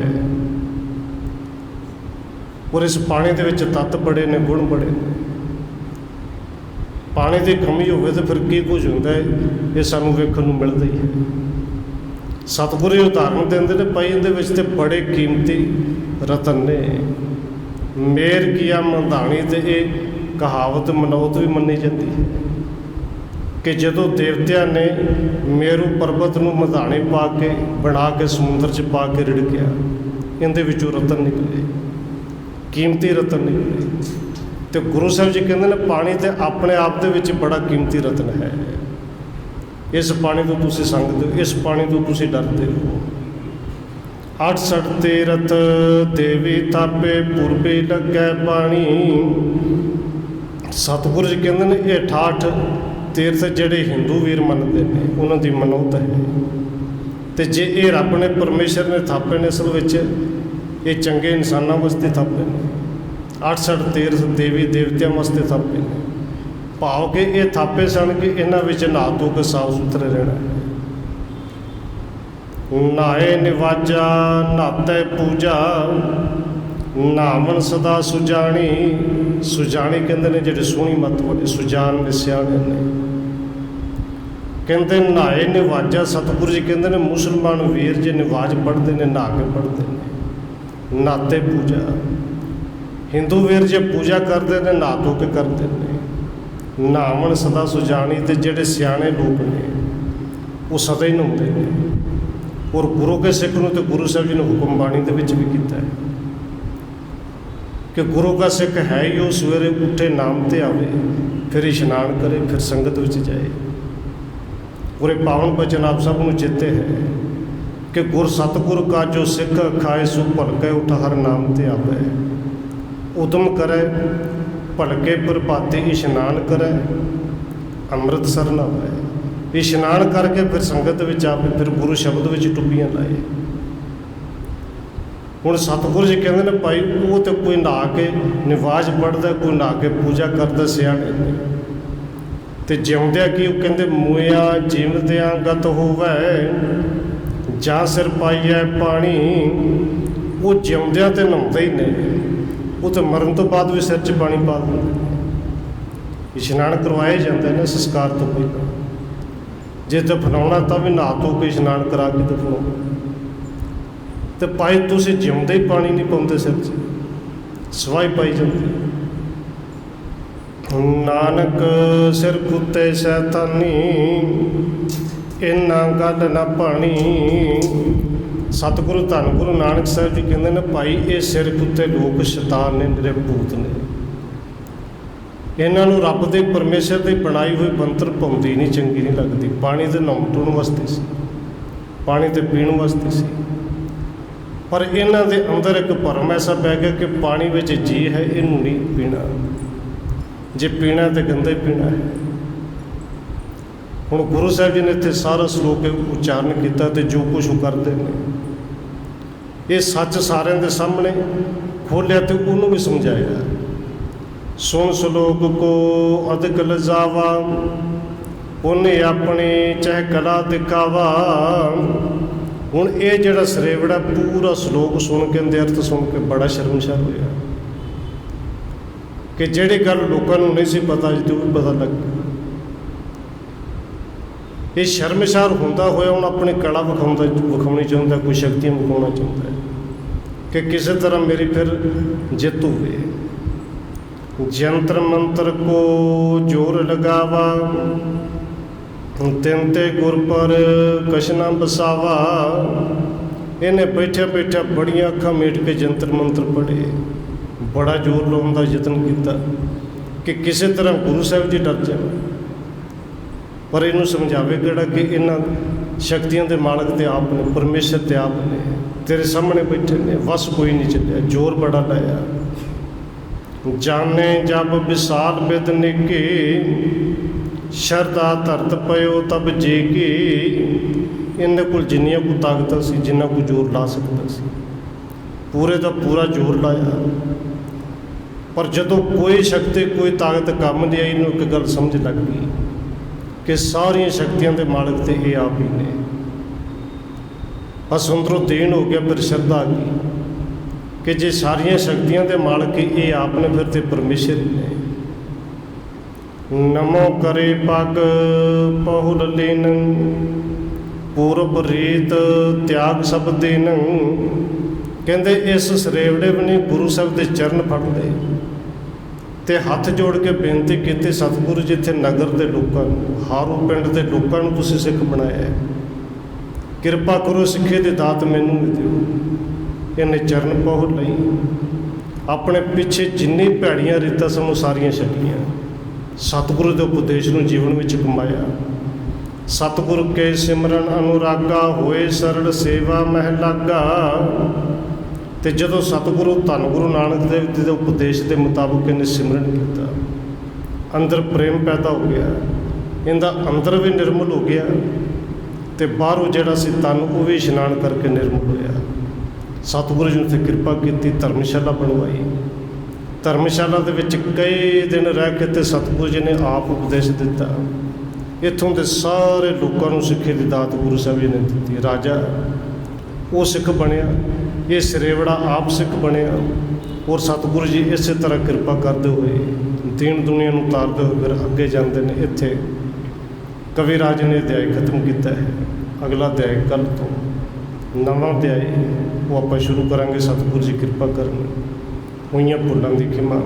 [SPEAKER 1] ਔਰ ਇਸ ਪਾਣੀ ਦੇ ਵਿੱਚ ਤੱਤ ਬੜੇ ਨੇ, ਗੁਣ ਬੜੇ ਨੇ। ਪਾਣੀ ਦੀ ਕਮੀ ਹੋਵੇ ਤਾਂ ਫਿਰ ਕੀ ਕੁਝ ਹੁੰਦਾ ਹੈ, ਇਹ ਸਾਨੂੰ ਵੇਖਣ ਨੂੰ ਮਿਲਦਾ ਹੀ ਹੈ। ਸਤਿਗੁਰੂ ਉਦਾਹਰਨ ਦਿੰਦੇ ਨੇ, ਭਾਈ ਇਹਦੇ ਵਿੱਚ ਤੇ ਬੜੇ ਕੀਮਤੀ ਰਤਨ ਨੇ। ਮੇਰ ਕੀਆ ਮੰਧਾਣੀ, ਤੇ ਇਹ ਕਹਾਵਤ ਮਨੌਤ ਵੀ ਮੰਨੀ ਜਾਂਦੀ ਹੈ ਕਿ ਜਦੋਂ ਦੇਵਤਿਆਂ ਨੇ ਮੇਰੂ ਪਰਬਤ ਨੂੰ ਮੰਧਾਣੀ ਪਾ ਕੇ ਬਣਾ ਕੇ ਸਮੁੰਦਰ 'ਚ ਪਾ ਕੇ ਰਿੜਕਿਆ, ਇਹਦੇ ਵਿੱਚੋਂ ਰਤਨ ਨਿਕਲੇ, ਕੀਮਤੀ ਰਤਨ ਨਿਕਲੇ। ਤੇ ਗੁਰੂ ਸਾਹਿਬ ਜੀ ਕਹਿੰਦੇ ਨੇ ਪਾਣੀ ਤੇ ਆਪਣੇ ਆਪ ਦੇ ਵਿੱਚ ਬੜਾ ਕੀਮਤੀ ਰਤਨ ਹੈ। ਇਸ ਪਾਣੀ ਤੋਂ ਤੁਸੀਂ ਸੰਗਦੇ ਹੋ, ਇਸ ਪਾਣੀ ਤੋਂ ਤੁਸੀਂ ਡਰਦੇ ਹੋ। 68 ਤੀਰਥ ਦੇਵੀ ਤਾਪੇ ਪੂਰਬੀ ਲੱਗੈ ਪਾਣੀ। ਸਤਿਗੁਰੂ ਜੀ ਕਹਿੰਦੇ ਨੇ ਇਹ 68 ਤੀਰਥ ਜਿਹੜੇ ਹਿੰਦੂ ਵੀਰ ਮੰਨਦੇ ਨੇ, ਉਹਨਾਂ ਦੀ ਮਨੌਤ ਹੈ। ਤੇ ਜੇ ਇਹ ਰੱਬ ਨੇ ਪਰਮੇਸ਼ਰ ਨੇ ਥਾਪੇ ਨੇ, ਅਸਲ ਵਿੱਚ ਇਹ ਚੰਗੇ ਇਨਸਾਨਾਂ ਵਾਸਤੇ ਥਾਪੇ ਨੇ। 68 ਤੀਰਥ ਦੇਵੀ ਦੇਵਤਿਆਂ ਵਾਸਤੇ ਥਾਪੇ ਨੇ, ਭਾਵ ਕਿ ਇਹ ਥਾਪੇ ਸਨ ਕਿ ਇਹਨਾਂ ਵਿੱਚ ਨਹਾ ਧੋ ਕੇ ਸਾਫ ਸੁਥਰੇ ਰਹਿਣਾ। ਨਾਏ ਨਿਵਾਜਾ ਨਾਤੇ ਪੂਜਾ, ਨਾਵਨ ਸਦਾ ਸੁਜਾਣੀ। ਸੁਜਾਣੀ ਕਹਿੰਦੇ ਨੇ ਜਿਹੜੇ ਸੋਹਣੀ ਮੱਤ ਵਾਲੇ, ਸੁਜਾਨ ਨੇ, ਸਿਆਣੇ ਨੇ। ਕਹਿੰਦੇ ਨਹਾਏ ਨਿਵਾਜਾ, ਸਤਿਗੁਰੂ ਜੀ ਕਹਿੰਦੇ ਨੇ ਮੁਸਲਮਾਨ ਵੀਰ ਜੇ ਨਿਵਾਜ ਪੜ੍ਹਦੇ ਨੇ, ਨਹਾ ਕੇ ਪੜ੍ਹਦੇ ਨੇ। ਨਾਤੇ ਪੂਜਾ, ਹਿੰਦੂ ਵੀਰ ਜੇ ਪੂਜਾ ਕਰਦੇ ਨੇ, ਨਹਾ ਧੋ ਕੇ ਕਰਦੇ ਨੇ। ਨਾਵਨ ਸਦਾ ਸੁਜਾਣੀ, ਤੇ ਜਿਹੜੇ ਸਿਆਣੇ ਲੋਕ ਨੇ ਉਹ ਸਦਾ ਹੀ ਨਹਾਉਂਦੇ ਨੇ। और गुरु के सिख नूं तो गुरु साहब जी ने हुक्म बाणी दे विच भी कीता है कि गुरु का सिख है ही वो सवेरे उठे नाम ते आवे, फिर इशनान करे, फिर संगत विच जाए। पूरे पावन बचन आप सब नूं चेते है कि गुर सतगुर का जो सिख खाए सो भलके उठ हर नाम ते आवे। उदम करे भलके प्रभाते इशनान करे, अमृत सरना पाए। इशनान करके फिर संगत विच आवे, फिर गुरु शब्द विच टुब्बियां लाए। हुण सतगुरु जी कहते हैं भाई वो तो कोई नहा के निवाज पढ़ता, कोई नहा के पूजा करता, सियाणे ने ते जिउंदिया की कहते मूया जीवदियां गत होवे, जां सिर पाइए पानी। वो जिउंदियां तो नहाउंदे ही ने, वो तो मरण तो बाद भी सिर च पानी पा दिंदे। इशनान करवाए जाते हैं संस्कार तो पहले, जे दफनाउणा तां भी नहा धो के इशनान करा के दफनाओ। तो भाई तुसीं जिउंदे ही पानी नहीं पाउंदे सिर च, सवाई पाई जाती। नानक सिर कुत्ते शैतानी, इन्ना गल ना पानी। सतगुरु धन गुरु नानक साहब जी कहते हैं भाई ये सिर कुत्ते लोग शैतान ने, मेरे भूत ने, इन्हों रब के परमेश्वर की बनाई हुई बनतर पाउंदी नहीं, चंगी नहीं लगती। पानी तो नहाउण धोण वास्ते सी, पानी तो पीण वास्ते सी, पर इन्हां दे अंदर एक भरम ऐसा पै गया कि पानी में जी है, इनू नहीं पीना, जे पीना तो गंदा ही पीना है। हुण गुरु साहब जी ने इत्थे सारा श्लोक उच्चारण किया, तो जो कुछ वो करते हैं ये सच सारिਆਂ ਦੇ सामने खोलिया, तो उन्होंने भी समझाया। सुन श्लोक को अधिक लजावा, उन्हें अपनी चाहे कला दिखावा। हुण ये जिहड़ा सरेवड़ा पूरा श्लोक सुन के अर्थ सुन के बड़ा शर्मसार होया कि जिहड़ी गल लोकां नूं नहीं सी पता अज तो भी पता लग गई। ये शर्मसार होंदा होया हुण अपनी कला विखाउणी चाहुंदा, कोई शक्तियां विखाउणा चाहुंदा है कि किसी तरह मेरी फिर जित होवे। जंत्र मंत्र को जोर लगावा, तिन ते गुर पर कशना बसावा। इन्हें बैठे बैठे बड़िया अखां मीट के जंत्र मंत्र पढ़े, बड़ा जोर लाउण दा यतन किया कि किसी तरह गुरु साहब जी डर जाए। पर इनू समझावे किहड़ा कि इन्हां शक्तियों के मालक ते आप ने, परमेश्वर ते आप ने, तेरे सामने बैठे ने, वस कोई नहीं चलिया, जोर बड़ा लाया। जाने जब विशाल बिद निकी, शरदा धरत पयो तब जी की। इन्हें कोल जिन्नियां को ताकत सी, जिन्ना को जोर ला सकता सी, पूरे का पूरा जोर लाया। पर जदों कोई शक्ति कोई ताकत काम नहीं आई, इन्हूं एक गल समझ लग गई कि सारिया शक्तियों के मालक तो ये आप ही ने। बस अंदरों देन हो गया, फिर श्रद्धा आ गई कि जे सारिया शक्तियों के मालक ये आप ने, फिर तो परमेश्वर ही ने। नमो करे पग पहुल लेन, पूरब रीत त्याग सब देन। कहते इस सरेवड़े भी नहीं गुरु साहब के चरण फड़ लए ते हथ जोड़ के बेनती की, सतगुरु जी इत्थे नगर के लोगों, हारू पिंड के लोगों तुसीं सिख बनाया है, किरपा करो सिखे की दात मैनू भी दिओ। इन्हें चरण पहुल लई, अपने पिछे जिन्नी भैड़ियां रीतां सन सारियां छड्डियां, सतगुरु के उपदेश नूं जीवन में कमाया। सतगुरु के सिमरन अनुरागा, होए सरल सेवा मह लागा। तो जदों सतगुरु धन गुरु नानक देव जी के उपदेश के मुताबिक इन्हें सिमरन किया, अंदर प्रेम पैदा हो गया, इनका अंदर भी निर्मल हो गया, तो बाहरों जिहड़ा सी तन वो भी इशनान करके निर्मल होया। सतगुरु जी ने कृपा की, धर्मशाला बनवाई। धर्मशाला दे विच कई दिन रह के ते सतगुरु जी ने आप उपदेश दिता। इत्थों के सारे लोगों को सिक्खे की दात गुरु साहब जी ने दी। राजा वो सिख बनया, ये सरेवड़ा आप सिख बनया, और सतगुरु जी इस तरह कृपा करते हुए दीन दुनिया को तारते हुए फिर अगे जाते हैं। इत्थे कविराज ने अध्याय खत्म किया है। अगला अध्याय कल तो नवा अध्याय वो आप शुरू करांगे। सतगुरु जी कृपा करन, हुई भुलों की खिमा।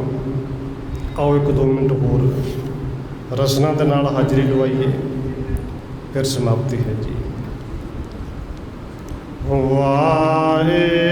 [SPEAKER 1] आओ 1-2 मिनट होर रसना के नाल हाजिरी लवाइए, फिर समाप्ति है जी। ਵਾਹਿਗੁਰੂ